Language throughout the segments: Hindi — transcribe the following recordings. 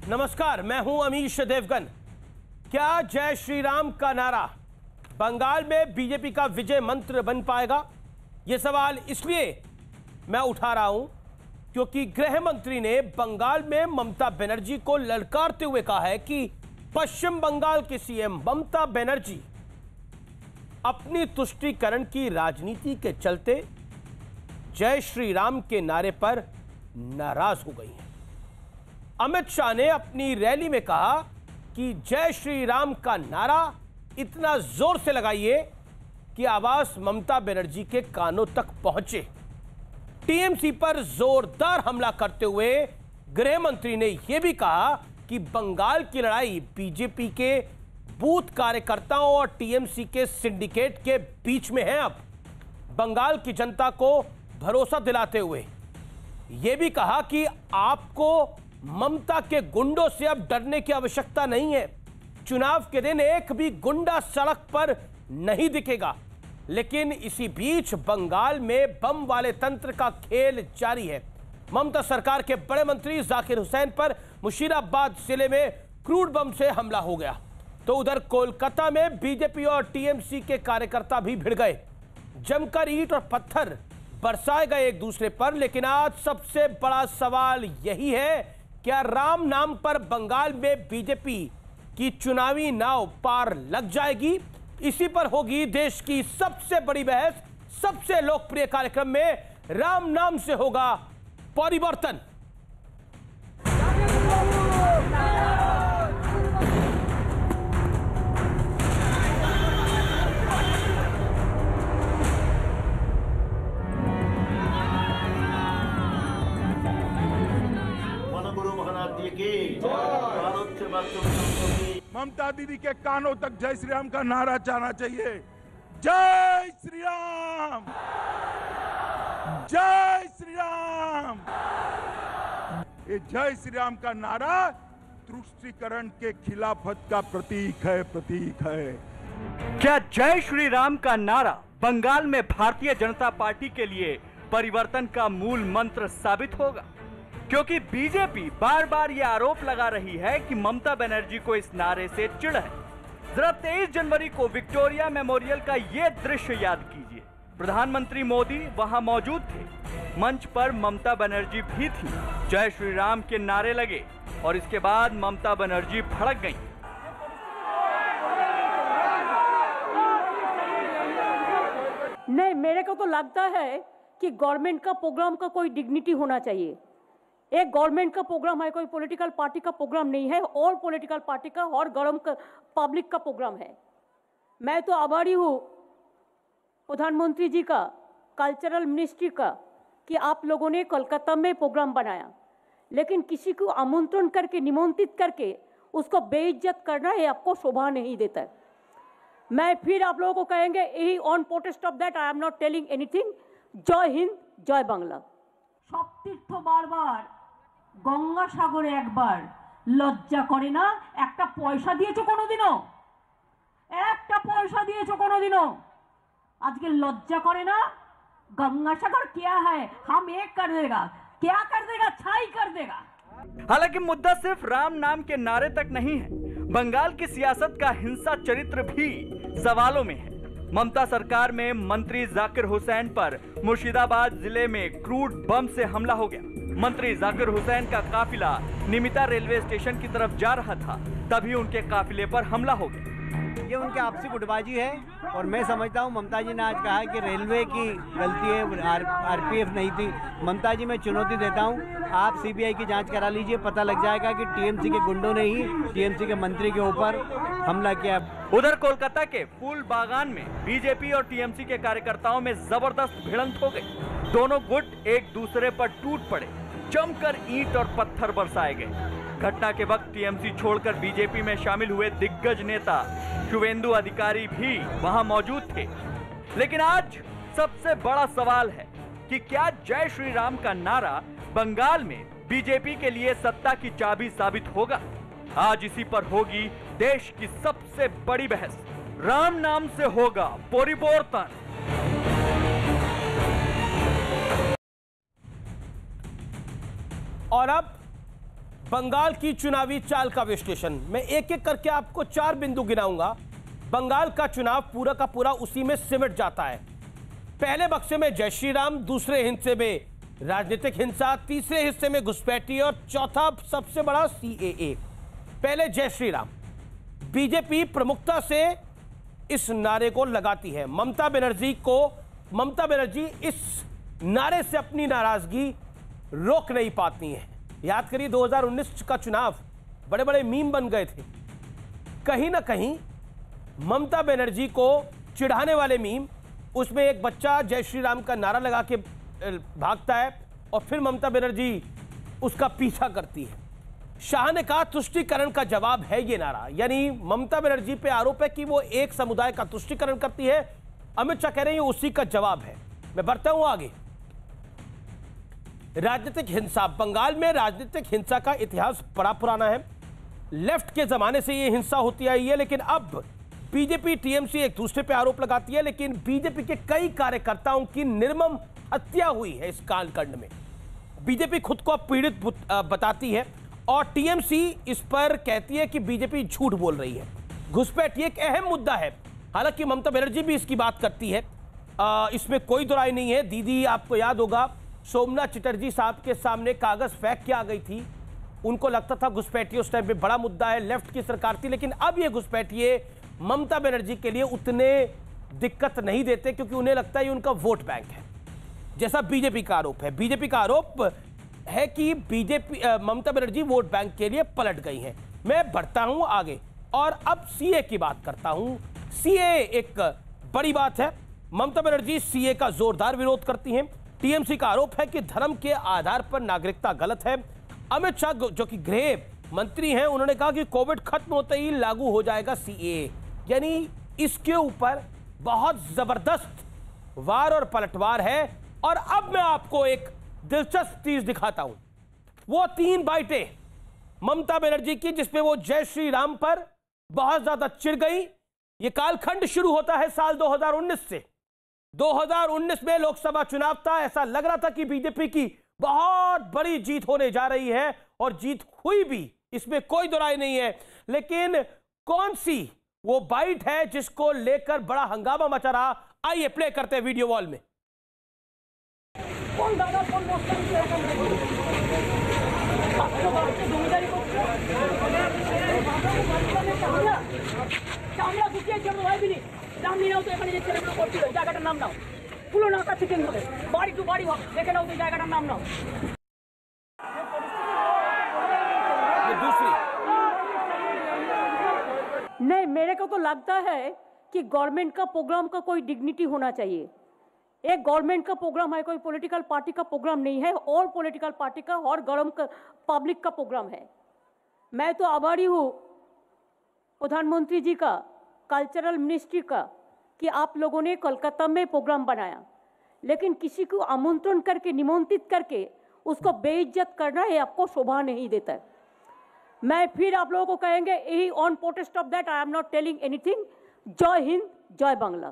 नमस्कार, मैं हूं अमीश देवगन। क्या जय श्री राम का नारा बंगाल में बीजेपी का विजय मंत्र बन पाएगा? यह सवाल इसलिए मैं उठा रहा हूं क्योंकि गृह मंत्री ने बंगाल में ममता बनर्जी को ललकारते हुए कहा है कि पश्चिम बंगाल की सीएम ममता बनर्जी अपनी तुष्टीकरण की राजनीति के चलते जय श्री राम के नारे पर नाराज हो गई हैं। अमित शाह ने अपनी रैली में कहा कि जय श्री राम का नारा इतना जोर से लगाइए कि आवाज ममता बनर्जी के कानों तक पहुंचे। टीएमसी पर जोरदार हमला करते हुए गृह मंत्री ने यह भी कहा कि बंगाल की लड़ाई बीजेपी के बूथ कार्यकर्ताओं और टीएमसी के सिंडिकेट के बीच में है। अब बंगाल की जनता को भरोसा दिलाते हुए यह भी कहा कि आपको ममता के गुंडों से अब डरने की आवश्यकता नहीं है। चुनाव के दिन एक भी गुंडा सड़क पर नहीं दिखेगा। लेकिन इसी बीच बंगाल में बम वाले तंत्र का खेल जारी है। ममता सरकार के बड़े मंत्री जाकिर हुसैन पर मुशीराबाद जिले में क्रूड बम से हमला हो गया, तो उधर कोलकाता में बीजेपी और टीएमसी के कार्यकर्ता भी भिड़ गए। जमकर ईंट और पत्थर बरसाए गए एक दूसरे पर। लेकिन आज सबसे बड़ा सवाल यही है, क्या राम नाम पर बंगाल में बीजेपी की चुनावी नाव पार लग जाएगी? इसी पर होगी देश की सबसे बड़ी बहस। सबसे लोकप्रिय कार्यक्रम में राम नाम से होगा परिवर्तन। ममता दीदी के कानों तक जय श्री राम का नारा जाना चाहिए। जय श्री राम, जय श्री राम। ये जय श्री राम का नारा तुष्टीकरण के खिलाफत का प्रतीक है। क्या जय श्री राम का नारा बंगाल में भारतीय जनता पार्टी के लिए परिवर्तन का मूल मंत्र साबित होगा? क्योंकि बीजेपी बार बार यह आरोप लगा रही है कि ममता बनर्जी को इस नारे से चिढ़ है। जरा 23 जनवरी को विक्टोरिया मेमोरियल का यह दृश्य याद कीजिए। प्रधानमंत्री मोदी वहां मौजूद थे, मंच पर ममता बनर्जी भी थी। जय श्री राम के नारे लगे और इसके बाद ममता बनर्जी भड़क गईं। नहीं, मेरे को तो लगता है कि गवर्नमेंट का प्रोग्राम का कोई डिग्निटी होना चाहिए। एक गवर्नमेंट का प्रोग्राम है, कोई पॉलिटिकल पार्टी का प्रोग्राम नहीं है। और पॉलिटिकल पार्टी का और पब्लिक का प्रोग्राम है। मैं तो आभारी हूँ प्रधानमंत्री जी का, कल्चरल मिनिस्ट्री का, कि आप लोगों ने कोलकाता में प्रोग्राम बनाया। लेकिन किसी को आमंत्रण करके, निमंत्रित करके उसको बेइज्जत करना ये आपको शोभा नहीं देता है। मैं फिर आप लोगों को कहेंगे, यही on protest of that I am not telling anything. जय हिंद, जय बांग्ला। सब तीर्थ बारबार, गंगा सागरे एकबार, लज्जा करे ना? একটা পয়সা দিয়েছো কোনোদিনও? একটা পয়সা দিয়েছো কোনোদিনও? আজকে লজ্জা করে না? गंगा सागर क्या है? हम एक कर देगा, क्या कर देगा? छाई कर देगा। हालांकि मुद्दा सिर्फ राम नाम के नारे तक नहीं है। बंगाल की सियासत का हिंसा चरित्र भी सवालों में है। ममता सरकार में मंत्री जाकिर हुसैन पर मुर्शिदाबाद जिले में क्रूड बम से हमला हो गया। मंत्री जाकिर हुसैन का काफिला निमिता रेलवे स्टेशन की तरफ जा रहा था, तभी उनके काफिले पर हमला हो गया। ये उनकी आपसी गुटबाजी है और मैं समझता हूँ ममता जी ने आज कहा कि रेलवे की गलती है, आरपीएफ नहीं थी। ममता जी मैं चुनौती देता हूँ, आप सीबीआई की जांच करा लीजिए, पता लग जाएगा कि टीएमसी के गुंडों ने ही टीएमसी के मंत्री के ऊपर हमला किया। उधर कोलकाता के फूल बागान में बीजेपी और टीएमसी के कार्यकर्ताओं में जबरदस्त भिड़ंत हो गई। दोनों गुट एक दूसरे पर टूट पड़े, जमकर ईंट और पत्थर बरसाए गए। घटना के वक्त टीएमसी छोड़कर बीजेपी में शामिल हुए दिग्गज नेता शुवेंदु अधिकारी भी वहां मौजूद थे। लेकिन आज सबसे बड़ा सवाल है कि क्या जय श्री राम का नारा बंगाल में बीजेपी के लिए सत्ता की चाबी साबित होगा? आज इसी पर होगी देश की सबसे बड़ी बहस। राम नाम से होगा परिवर्तन। और अब बंगाल की चुनावी चाल का विश्लेषण। मैं एक एक करके आपको 4 बिंदु गिनाऊंगा। बंगाल का चुनाव पूरा का पूरा उसी में सिमट जाता है। पहले बक्से में जय श्री राम, दूसरे हिस्से में राजनीतिक हिंसा, तीसरे हिस्से में घुसपैठी और चौथा सबसे बड़ा CAA। पहले जय श्री राम। बीजेपी प्रमुखता से इस नारे को लगाती है। ममता बनर्जी इस नारे से अपनी नाराजगी रोक नहीं पाती हैं। याद करिए 2019 का चुनाव, बड़े बड़े मीम बन गए थे। कहीं ना कहीं ममता बनर्जी को चिढ़ाने वाले मीम, उसमें एक बच्चा जय श्री राम का नारा लगा के भागता है और फिर ममता बनर्जी उसका पीछा करती है। शाह ने कहा तुष्टीकरण का जवाब है ये नारा, यानी ममता बनर्जी पे आरोप है कि वो एक समुदाय का तुष्टीकरण करती है। अमित शाह कह रहे हैं ये उसी का जवाब है। मैं बढ़ता हूं आगे। राजनीतिक हिंसा। बंगाल में राजनीतिक हिंसा का इतिहास बड़ा पुराना है। लेफ्ट के जमाने से ये हिंसा होती आई है, लेकिन अब बीजेपी टीएमसी एक दूसरे पे आरोप लगाती है। लेकिन बीजेपी के कई कार्यकर्ताओं की निर्मम हत्या हुई है इस कालखंड में। बीजेपी खुद को पीड़ित बताती है और टीएमसी इस पर कहती है कि बीजेपी झूठ बोल रही है। घुसपैठ एक अहम मुद्दा है, हालांकि ममता बनर्जी भी इसकी बात करती है, इसमें कोई दुराई नहीं है। दीदी आपको याद होगा सोमनाथ चटर्जी साहब के सामने कागज फेंक के आ गई थी। उनको लगता था घुसपैठिए उस टाइम पे बड़ा मुद्दा है, लेफ्ट की सरकार थी। लेकिन अब ये घुसपैठिए ममता बनर्जी के लिए उतने दिक्कत नहीं देते, क्योंकि उन्हें लगता है ये उनका वोट बैंक है, जैसा बीजेपी का आरोप है। बीजेपी का आरोप है कि ममता बनर्जी वोट बैंक के लिए पलट गई हैं। मैं बढ़ता हूं आगे और अब CA की बात करता हूं। CA एक बड़ी बात है। ममता बनर्जी CA का जोरदार विरोध करती हैं। टीएमसी का आरोप है कि धर्म के आधार पर नागरिकता गलत है। अमित शाह जो कि गृह मंत्री हैं, उन्होंने कहा कि कोविड खत्म होते ही लागू हो जाएगा CAA, यानी इसके ऊपर बहुत जबरदस्त वार और पलटवार है। और अब मैं आपको एक दिलचस्प चीज दिखाता हूं। वो 3 बाइटें ममता बनर्जी की जिसपे वो जय श्री राम पर बहुत ज्यादा चिढ़ गई। ये कालखंड शुरू होता है साल 2019 से। 2019 में लोकसभा चुनाव था। ऐसा लग रहा था कि बीजेपी की बहुत बड़ी जीत होने जा रही है और जीत हुई भी, इसमें कोई दुराई नहीं है। लेकिन कौन सी वो बाइट है जिसको लेकर बड़ा हंगामा मचा रहा? आइए प्ले करते हैं वीडियो वॉल में। জায়গাটার নাম নাও, পুরো নামটা চেকিং হবে, বাড়ি টু বাড়ি দেখে নাও তুই জায়গাটার নাম নাও। नहीं, मेरे को तो लगता है कि गवर्नमेंट का प्रोग्राम का कोई डिग्निटी होना चाहिए। एक गवर्नमेंट का प्रोग्राम है, कोई पॉलिटिकल पार्टी का प्रोग्राम नहीं है, और पॉलिटिकल पार्टी का और गरम पब्लिक का प्रोग्राम है। मैं तो आभारी हूँ प्रधानमंत्री जी का, कल्चरल मिनिस्ट्री का, कि आप लोगों ने कोलकाता में प्रोग्राम बनाया, लेकिन किसी को आमंत्रण करके, निमंत्रित करके उसको बेइज्जत करना ये आपको शोभा नहीं देता है। मैं फिर आप लोगों को कहेंगे यही on protest of that I am not telling anything. जय हिंद, जय बांग्ला।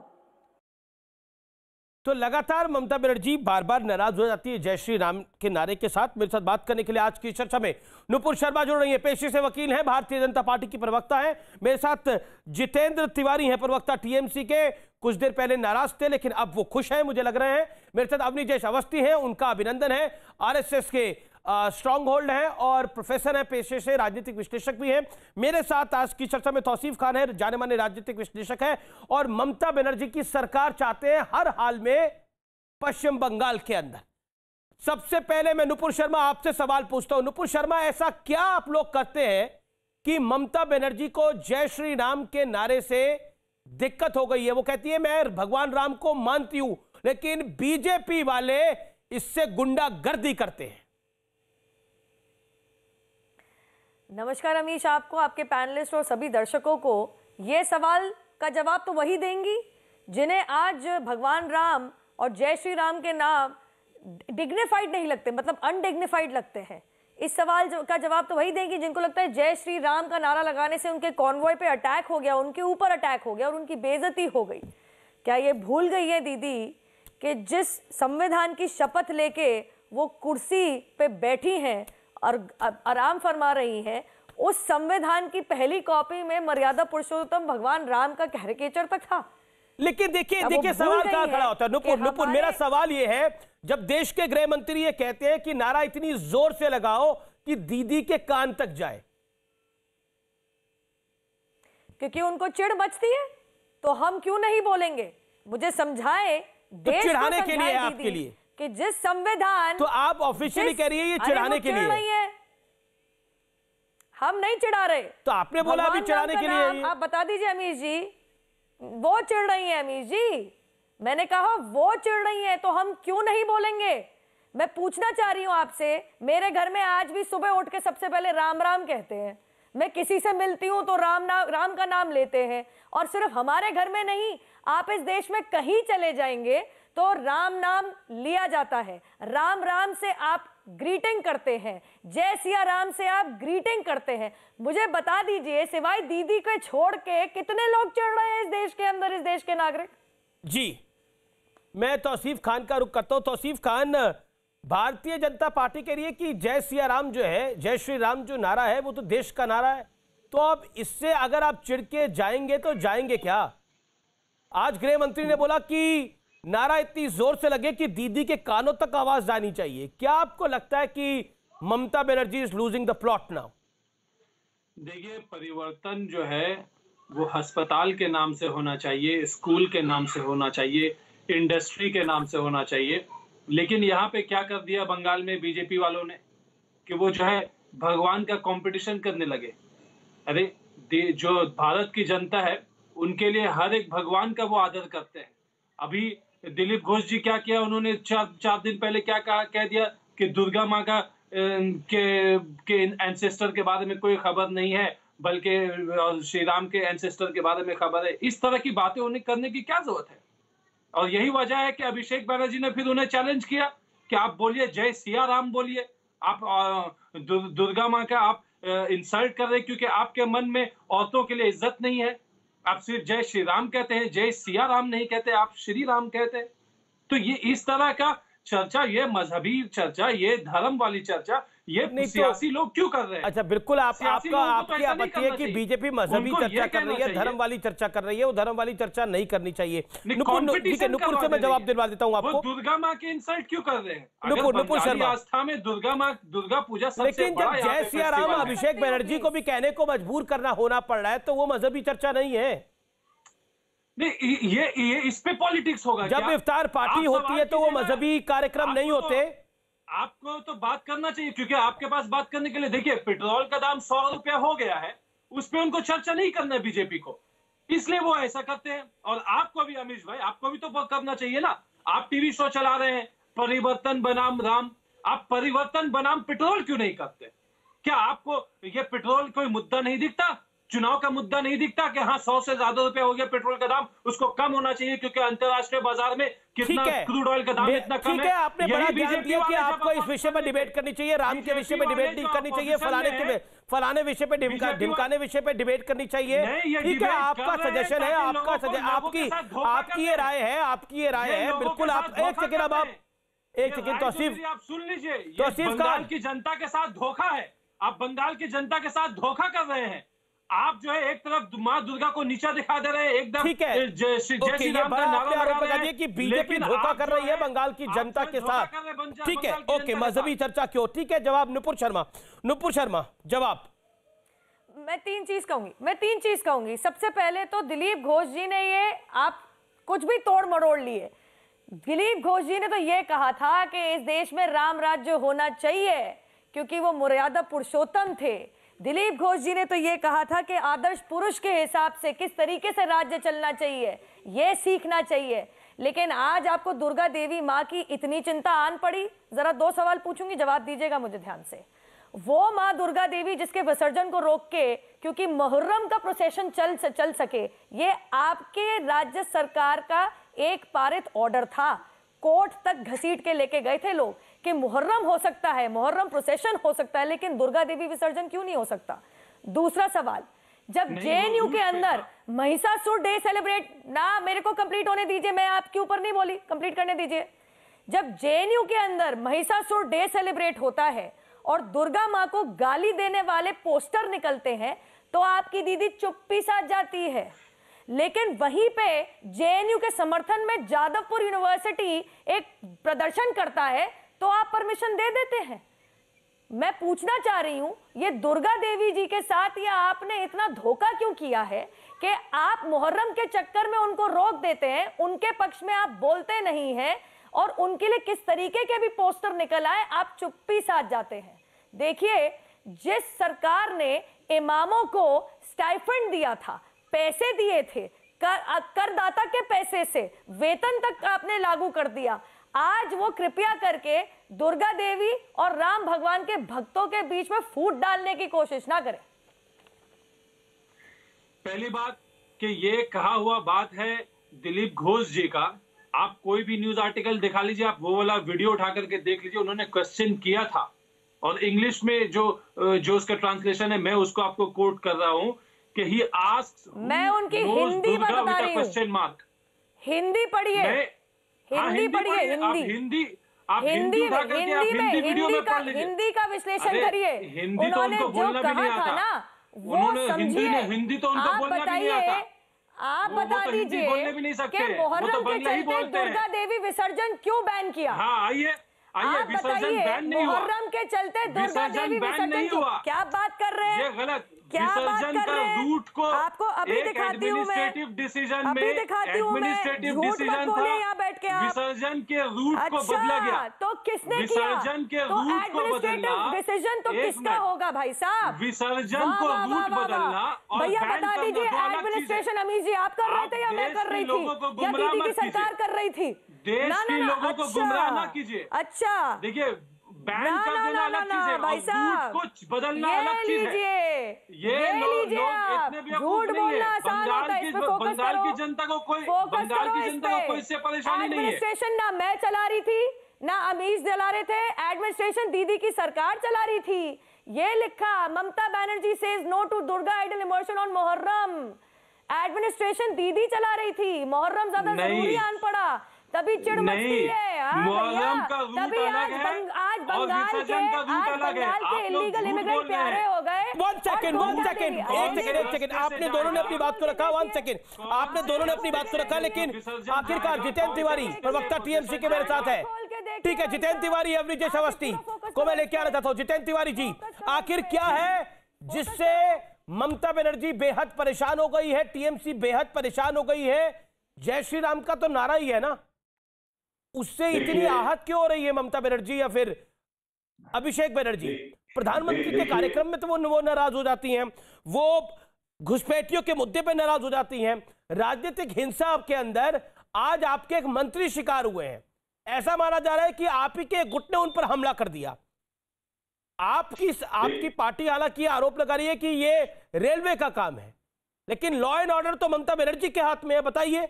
तो लगातार ममता बनर्जी बार बार नाराज हो जाती है जय श्री राम के नारे के साथ। मेरे साथ बात करने के लिए आज की चर्चा में नुपुर शर्मा जुड़ रही है, पेशे से वकील हैं, भारतीय जनता पार्टी की प्रवक्ता हैं। मेरे साथ जितेंद्र तिवारी हैं, प्रवक्ता टीएमसी के, कुछ देर पहले नाराज थे लेकिन अब वो खुश हैं मुझे लग रहे हैं। मेरे साथ अवनीश अवस्थी हैं, उनका अभिनंदन है, आरएसएस के स्ट्रॉन्ग होल्ड हैं और प्रोफेसर हैं, पेशे से राजनीतिक विश्लेषक भी हैं। मेरे साथ आज की चर्चा में तौसीफ खान है, जाने माने राजनीतिक विश्लेषक है और ममता बनर्जी की सरकार चाहते हैं हर हाल में पश्चिम बंगाल के अंदर। सबसे पहले मैं नुपुर शर्मा आपसे सवाल पूछता हूं। नुपुर शर्मा, ऐसा क्या आप लोग करते हैं कि ममता बनर्जी को जय श्री राम के नारे से दिक्कत हो गई है? वो कहती है मैं भगवान राम को मानती हूं, लेकिन बीजेपी वाले इससे गुंडागर्दी करते हैं। नमस्कार अमीश, आपको, आपके पैनलिस्ट और सभी दर्शकों को। ये सवाल का जवाब तो वही देंगी जिन्हें आज भगवान राम और जय श्री राम के नाम डिग्निफाइड नहीं लगते, मतलब अनडिग्निफाइड लगते हैं। इस सवाल का जवाब तो वही देंगी जिनको लगता है जय श्री राम का नारा लगाने से उनके कॉन्वॉय पे अटैक हो गया, उनके ऊपर अटैक हो गया और उनकी बेइज्जती हो गई। क्या ये भूल गई है दीदी कि जिस संविधान की शपथ लेके वो कुर्सी पे बैठी हैं, और आराम फरमा रही हैं, उस संविधान की पहली कॉपी में मर्यादा पुरुषोत्तम भगवान राम का कैरिकेचर तक था। लेकिन देखिए सवाल कहां खड़ा होता है नुपुर, मेरा सवाल ये है, जब देश के गृह मंत्री ये कहते हैं कि नारा इतनी जोर से लगाओ कि दीदी के कान तक जाए, क्योंकि उनको चिढ़ मचती है, तो हम क्यों नहीं बोलेंगे? मुझे समझाए, तो चिढ़ाने के लिए आपके लिए कि जिस संविधान, तो आप ऑफिशियली कह रही है ये चिढ़ाने के लिए है। हम नहीं चिढ़ा रहे, तो आपने बोला अभी चिढ़ाने के लिए। आप बता दीजिए अमीश जी, वो चिढ़ रही है अमीश जी, मैंने कहा वो चिढ़ रही है, तो हम क्यों नहीं बोलेंगे? मैं पूछना चाह रही हूं आपसे, मेरे घर में आज भी सुबह उठ के सबसे पहले राम राम कहते हैं, मैं किसी से मिलती हूं तो राम का नाम लेते हैं, और सिर्फ हमारे घर में नहीं, आप इस देश में कहीं चले जाएंगे तो राम नाम लिया जाता है, राम राम से आप ग्रीटिंग करते हैं, जय सिया राम से आप ग्रीटिंग करते हैं। मुझे बता दीजिए, सिवाय दीदी को छोड़ के कितने लोग चढ़ रहे हैं इस देश के अंदर, इस देश के नागरिक? जी, मैं तौसीफ खान का रुख करता हूं। तौसीफ खान, भारतीय जनता पार्टी कह रही है कि जय सिया राम जो है, जय श्री राम जो नारा है वो तो देश का नारा है, तो अब इससे अगर आप चिढ़ के जाएंगे तो जाएंगे क्या? आज गृह मंत्री ने बोला कि नारा इतनी जोर से लगे कि दीदी के कानों तक आवाज जानी चाहिए। क्या आपको लगता है कि Mamata Banerjee is losing the plot now? देखिए, परिवर्तन जो है वो अस्पताल के नाम से होना चाहिए, स्कूल के नाम से होना चाहिए, इंडस्ट्री के नाम से होना चाहिए, लेकिन यहाँ पे क्या कर दिया बंगाल में बीजेपी वालों ने कि वो जो है भगवान का कंपटीशन करने लगे। अरे जो भारत की जनता है उनके लिए हर एक भगवान का वो आदर करते हैं। अभी दिलीप घोष जी क्या किया, उन्होंने चार दिन पहले क्या कह दिया कि दुर्गा माँ का के एंसेस्टर के बारे में कोई खबर नहीं है, बल्कि श्री राम के एंसेस्टर के बारे में खबर है। इस तरह की बातें उन्हें करने की क्या जरूरत है? और यही वजह है कि अभिषेक बनर्जी ने फिर उन्हें चैलेंज किया कि आप बोलिए जय सिया राम बोलिए, आप दुर्गा माँ का आप इंसल्ट कर रहे, क्योंकि आपके मन में औरतों के लिए इज्जत नहीं है। आप सिर्फ जय श्री राम कहते हैं, जय सिया राम नहीं कहते, आप श्री राम कहते हैं। तो ये इस तरह का चर्चा, ये मजहबी चर्चा, ये धर्म वाली चर्चा, ये सियासी लोग क्यों कर रहे हैं? अच्छा, बिल्कुल आपकी आपत्ति है कि बीजेपी मजहबी चर्चा कर रही है, धर्म वाली चर्चा कर रही है, वो धर्म वाली चर्चा नहीं करनी चाहिए। नुपुर से मैं जवाब दिलवा देता हूँ आपको। दुर्गा माँ की इंसल्ट क्यों कर रहे हैं? नुपुर शर्मा, आस्था में दुर्गा पूजा सबसे लेकिन जब जय सिया राम अभिषेक बनर्जी को भी कहने को मजबूर करना होना पड़ रहा है, तो वो मजहबी चर्चा नहीं है। नहीं, ये इस पे पॉलिटिक्स होगा। जब इफ्तार पार्टी होती है तो वो मजहबी कार्यक्रम नहीं होते। आपको तो बात करना चाहिए, क्योंकि आपके पास बात करने के लिए, देखिए पेट्रोल का दाम 100 रुपया हो गया है, उस पे उनको चर्चा नहीं करना है बीजेपी को, इसलिए वो ऐसा करते हैं। और आपको भी अमीश भाई, आपको भी तो करना चाहिए ना। आप टीवी शो चला रहे हैं परिवर्तन बनाम राम, आप परिवर्तन बनाम पेट्रोल क्यों नहीं करते? क्या आपको ये पेट्रोल कोई मुद्दा नहीं दिखता? चुनाव का मुद्दा नहीं दिखता कि हाँ 100 से ज्यादा रुपया हो गया पेट्रोल का दाम, उसको कम होना चाहिए क्योंकि अंतरराष्ट्रीय बाजार में कितना क्रूड ऑयल का दाम इतना कम है। आपने बड़ा ध्यान दिया कि आपको इस विषय पर डिबेट करनी चाहिए, राम के विषय पर डिबेट नहीं करनी चाहिए, फलाने विषय पे ढिमकाने विषय पे डिबेट करनी चाहिए। ठीक है, आपका सजेशन है, आपकी ये राय है, आपकी ये राय है, बिल्कुल। आप एक सेकेंड, अब आप एक सेकेंड तौसीफ, आप सुन लीजिए। तौसीफ बंगाल की जनता के साथ धोखा है, आप बंगाल की जनता के साथ धोखा कर रहे हैं। आप जो है एक तरफ माँ दुर्गा को नीचा दिखा दे रहे हैं, एकदम ठीक है, जय श्री राम का नारा लगा रहे हैं कि बीजेपी धोखा कर रही है बंगाल की जनता के साथ। ठीक है, ओके, मजहबी चर्चा क्यों? ठीक है, जवाब नुपुर शर्मा जवाब। मैं तीन चीज कहूंगी। सबसे पहले तो दिलीप घोष जी ने ये आप कुछ भी तोड़ मरोड़ लिए। दिलीप घोष जी ने तो ये कहा था कि इस देश में राम राज्य होना चाहिए क्योंकि वो मर्यादा पुरुषोत्तम थे। दिलीप घोष जी ने तो ये कहा था कि आदर्श पुरुष के हिसाब से किस तरीके से राज्य चलना चाहिए ये सीखना चाहिए। लेकिन आज आपको दुर्गा देवी माँ की इतनी चिंता आन पड़ी। जरा 2 सवाल पूछूंगी, जवाब दीजिएगा मुझे ध्यान से। वो माँ दुर्गा देवी जिसके विसर्जन को रोक के, क्योंकि मुहर्रम का प्रोसेशन चल सके, ये आपके राज्य सरकार का एक पारित ऑर्डर था। कोर्ट तक घसीट के लेके गए थे लोग कि मुहर्रम हो सकता है, मुहर्रम प्रोसेशन हो सकता है, लेकिन दुर्गा देवी विसर्जन क्यों नहीं हो सकता? दूसरा सवाल, जब जेएनयू के अंदर महिषासुर डे सेलिब्रेट ना, मेरे को कंप्लीट होने दीजिए, मैं आपके ऊपर नहीं बोली, कंप्लीट करने दीजिए। जब जेएनयू के अंदर महिषासुर डे सेलिब्रेट होता है और दुर्गा माँ को गाली देने वाले पोस्टर निकलते हैं तो आपकी दीदी चुप्पी साध जाती है। लेकिन वहीं पे जेएनयू के समर्थन में जादवपुर यूनिवर्सिटी एक प्रदर्शन करता है तो आप परमिशन दे देते हैं। मैं पूछना चाह रही हूं, ये दुर्गा देवी जी के साथ या आपने इतना धोखा क्यों किया है कि आप मुहर्रम के चक्कर में उनको रोक देते हैं, उनके पक्ष में आप बोलते नहीं हैं और उनके लिए किस तरीके के भी पोस्टर निकल आए आप चुप्पी साध जाते हैं। देखिए, जिस सरकार ने इमामों को स्टाइफंड दिया था, पैसे दिए थे, करदाता के पैसे से वेतन तक आपने लागू कर दिया, आज वो कृपया करके दुर्गा देवी और राम भगवान के भक्तों के बीच में फूट डालने की कोशिश ना करें। पहली बात कि ये कहा हुआ बात है दिलीप घोष जी का। आप कोई भी न्यूज आर्टिकल दिखा लीजिए, आप वो वाला वीडियो उठा करके देख लीजिए, उन्होंने क्वेश्चन किया था और इंग्लिश में जो उसका ट्रांसलेशन है मैं उसको आपको कोट कर रहा हूं कि ही आस्क्स, मैं उनकी हिंदी बता रही हूं, क्वेश्चन मार्क। हिंदी पढ़िए, हिंदी पढ़िए, हिंदी का विश्लेषण करिए। हिंदी तो उनको बोलना भी नहीं आता ना, वो समझिए। हिंदी तो उनको बोलना भी नहीं आता। आप बता दीजिए कि मुहर्रम के चलते दुर्गा देवी विसर्जन क्यों बैन किया? हाँ, आइए विसर्जन बैन नहीं हुआ। मुहर्रम के चलते दुर्गा देवी विसर्जन क्यों? क्या बात कर रहे हैं? ये गलत। क्या बात कर रहे हैं? रूट को आपको अभी दिखाती हूँ मैं, डिसीजन अभी दिखाती हूँ मैं। झूठ मत बोलिए यहाँ बैठ के आप। विसर्जन के रूट को बदला गया। तो किसने किया? विसर्जन के रूट को बदलना, डिसीजन तो किसका होगा भाई साहब? विसर्जन को रूट बदलना और भैया बता दीजिए, एडमिनिस्ट्रेशन अमीश जी आप कर रहे थे या मैं कर रही थी या दीदी की सरकार कर रही थी? देश के लोगों को गुमराह ना कीजिए। अच्छा, देखिए, बैन कर देना अलग चीज है भाई साहब, कुछ बदलना अलग चीज है। ये लोग इतने भी झूठ बोलना आसान होता है, इसमें फोकस बंगाल करो। की जनता को कोई इससे परेशानी नहीं है। एडमिनिस्ट्रेशन ना मैं चला रही थी ना अमीश चला रहे थे, एडमिनिस्ट्रेशन दीदी की सरकार चला रही थी। ये लिखा, Mamata Banerjee says no to Durga idol immersion on Muharram. Administration Didi चला रही थी, मुहर्रम ज्यादा जरूरी आन पड़ा, तभी चिड़ मचती है। मुहर्रम का रूट अलग है आज बंगाल के इलीगल इमिग्रेंट प्यारे हो गए। एक सेकंड, आपने दोनों ने अपनी बात को रखा। 1 सेकंड, आपने दोनों ने अपनी बात को रखा, लेकिन आखिरकार जितेंद्र तिवारी प्रवक्ता टीएमसी के मेरे साथ है। ठीक है, जितेंद्र तिवारी अवनीश अवस्थी को मैं लेके आना चाहता हूँ। जितेंद्र तिवारी जी, आखिर क्या है जिससे ममता बनर्जी बेहद परेशान हो गई है, टीएमसी बेहद परेशान हो गई है? जय श्री राम का तो नारा ही है ना, उससे इतनी आहत क्यों हो रही है ममता बनर्जी या फिर अभिषेक बनर्जी? प्रधानमंत्री के कार्यक्रम में तो वो नाराज हो जाती हैं, वो घुसपैठियों के मुद्दे पे नाराज हो जाती हैं, राजनीतिक हिंसा के अंदर आज आपके एक मंत्री शिकार हुए हैं। ऐसा माना जा रहा है कि आप ही के गुट ने उन पर हमला कर दिया। आपकी पार्टी हालांकि आरोप लगा रही है कि ये रेलवे का काम है, लेकिन लॉ एंड ऑर्डर तो ममता बनर्जी के हाथ में है। बताइए।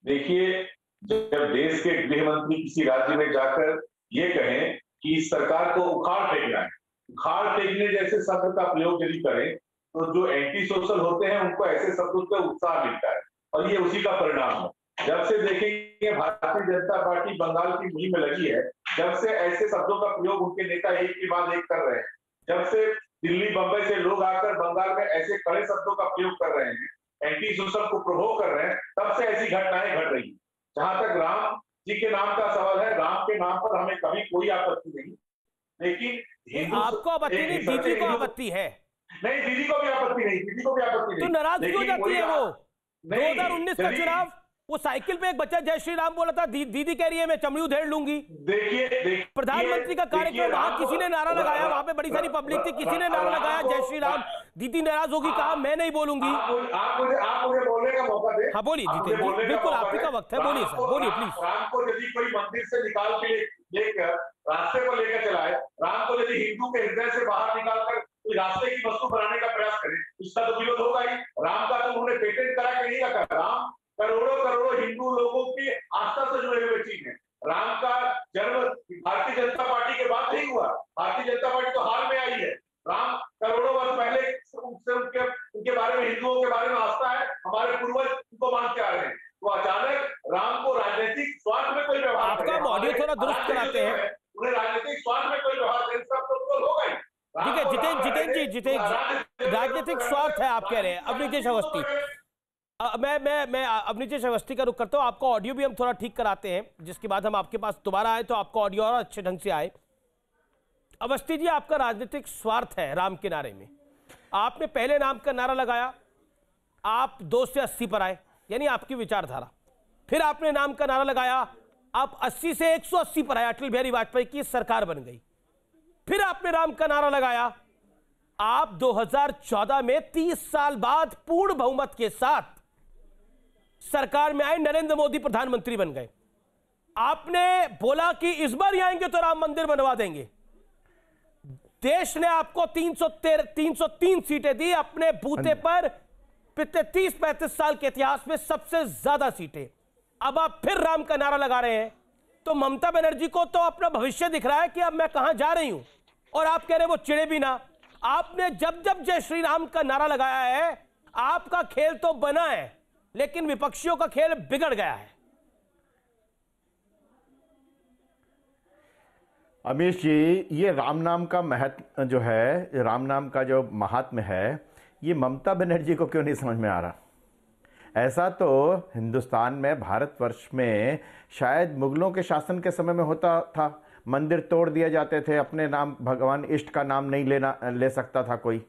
देखिए, जब देश के गृह मंत्री किसी राज्य में जाकर ये कहें कि इस सरकार को उखाड़ फेंकना है, उखाड़ फेंकने जैसे शब्द का प्रयोग यदि करें तो जो एंटी सोशल होते हैं उनको ऐसे शब्दों का उत्साह मिलता है और ये उसी का परिणाम है। जब से देखेंगे भारतीय जनता पार्टी बंगाल की मुहिम में लगी है, जब से ऐसे शब्दों का प्रयोग उनके नेता एक के बाद एक कर रहे हैं, जब से दिल्ली बंबई से लोग आकर बंगाल में ऐसे कड़े शब्दों का प्रयोग कर रहे हैं, एंटी सोशल को प्रोवोक कर रहे हैं, तब से ऐसी घटनाएं घट रही हैं। जहां तक राम जी के नाम का सवाल है, राम के नाम पर हमें कभी कोई आपत्ति नहीं, लेकिन आपको आपत्ति नहीं, दीदी को आपत्ति है। नहीं, दीदी को भी आपत्ति नहीं, दीदी को भी आपत्ति नहीं। तो नाराज क्यों जाती है वो? 2019 का चुनाव, वो साइकिल पे एक बच्चा जय श्री राम बोला था, दीदी कह रही है मैं चमड़ी उधेड़ लूंगी। देखिए, प्रधानमंत्री का कार्यक्रम, वहां किसी ने नारा लगाया, वहां पे बड़ी सारी पब्लिक थी, किसी ने नारा लगाया जय श्री राम, दीदी नाराज होगी, कहा मैं नहीं बोलूंगी। आप मुझे बोलने का मौका दे। हाँ बोलिए जीते, बिल्कुल आपकी का वक्त है, बोलिए सर, बोलिए प्लीज। राम को यदि कोई मंदिर से निकाल के लेकर रास्ते पर लेकर चलाए, राम को यदि हिंदू के हृदय से बाहर निकालकर कोई रास्ते की वस्तु बनाने का प्रयास करे, इसका तो विरोध होगा ही। राम का तो उन्होंने पेटेंट करा के नहीं रखा। राम करोड़ों हिंदू लोगों की आस्था से जुड़े हुए चीज है। राम का जन्म भारतीय जनता पार्टी के बाद नहीं हुआ, भारतीय जनता पार्टी तो हाल में आई है। राम करोड़ों वर्ष पहले से उनके बारे में, हिंदुओं के बारे में आस्था है, हमारे पूर्वज उनको मानते आ रहे हैं। तो अचानक राम को राजनीतिक स्वार्थ में कोई व्यवहार, आपका ऑडियो थोड़ा दुरुस्त कराते हैं, उन्हें राजनीतिक स्वार्थ में कोई व्यवहार, सब तो ठीक है जितेंद्र, राजनीतिक स्वार्थ है आप कह रहे हैं। अब नीतीश अवस्थी, मैं अब नीतीश अवस्थी का रुख करता हूं। आपका ऑडियो भी हम थोड़ा ठीक कराते हैं, जिसके बाद हम आपके पास दोबारा आए तो आपका ऑडियो और अच्छे ढंग से आए। अवस्थी जी, आपका राजनीतिक स्वार्थ है राम के नारे में। आपने पहले नाम का नारा लगाया, आप 2 से 80 पर आए, यानी आपकी विचारधारा। फिर आपने नाम का नारा लगाया, आप 80 से 180 पर आए, अटल बिहारी वाजपेयी की सरकार बन गई। फिर आपने नाम का नारा लगाया, आप 2014 में 30 साल बाद पूर्ण बहुमत के साथ सरकार में आए, नरेंद्र मोदी प्रधानमंत्री बन गए। आपने बोला कि इस बार ही आएंगे तो राम मंदिर बनवा देंगे। देश ने आपको 303 सीटें दी, अपने बूते पर पिछले 30-35 साल के इतिहास में सबसे ज्यादा सीटें। अब आप फिर राम का नारा लगा रहे हैं, तो ममता बनर्जी को तो अपना भविष्य दिख रहा है कि अब मैं कहां जा रही हूं, और आप कह रहे हैं वो चिड़े भी ना। आपने जब जब जय श्री राम का नारा लगाया है, आपका खेल तो बना है, लेकिन विपक्षियों का खेल बिगड़ गया है। अमीश जी, ये राम नाम का महत्व जो है, राम नाम का जो महात्म्य है, ये ममता बनर्जी को क्यों नहीं समझ में आ रहा? ऐसा तो हिंदुस्तान में, भारतवर्ष में शायद मुगलों के शासन के समय में होता था। मंदिर तोड़ दिए जाते थे, अपने नाम भगवान इष्ट का नाम नहीं ले सकता था कोई।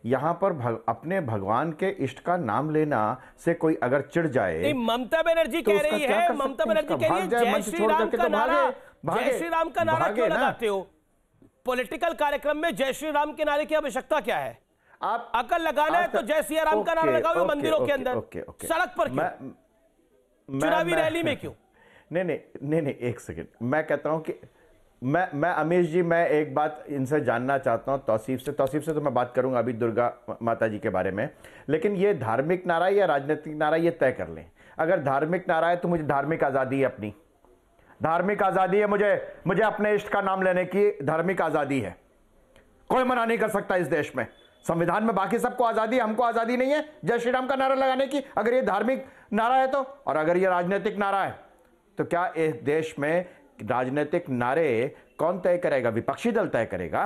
यहाँ पर अपने भगवान के इष्ट का नाम लेना से कोई अगर चिढ़ जाए, ममता बनर्जी कह रही है, ममता बनर्जी कह रही है जय श्री राम का नारा, जय श्री राम का नारा क्यों लगाते हो? पॉलिटिकल कार्यक्रम में जय श्री राम के नारे की आवश्यकता क्या है? आप अगर लगाना है तो जय श्री राम का नारा लगाओ मंदिरों के अंदर, सड़क पर क्यों, चुनावी रैली में क्यों? नहीं, एक सेकंड। मैं कहता हूं कि मैं अमीश जी, मैं एक बात इनसे जानना चाहता हूं, तौसीफ से तो मैं बात करूंगा अभी दुर्गा माता जी के बारे में, लेकिन ये धार्मिक नारा या राजनीतिक नारा, ये तय कर लें। अगर धार्मिक नारा है तो मुझे धार्मिक आजादी है, अपनी धार्मिक आजादी है, मुझे अपने इष्ट का नाम लेने की धार्मिक आजादी है। कोई मना नहीं कर सकता इस देश में। संविधान में बाकी सबको आजादी है, हमको आजादी नहीं है जय श्री राम का नारा लगाने की। अगर ये धार्मिक नारा है तो, और अगर ये राजनीतिक नारा है तो क्या इस देश में राजनीतिक नारे कौन तय करेगा? विपक्षी दल तय करेगा।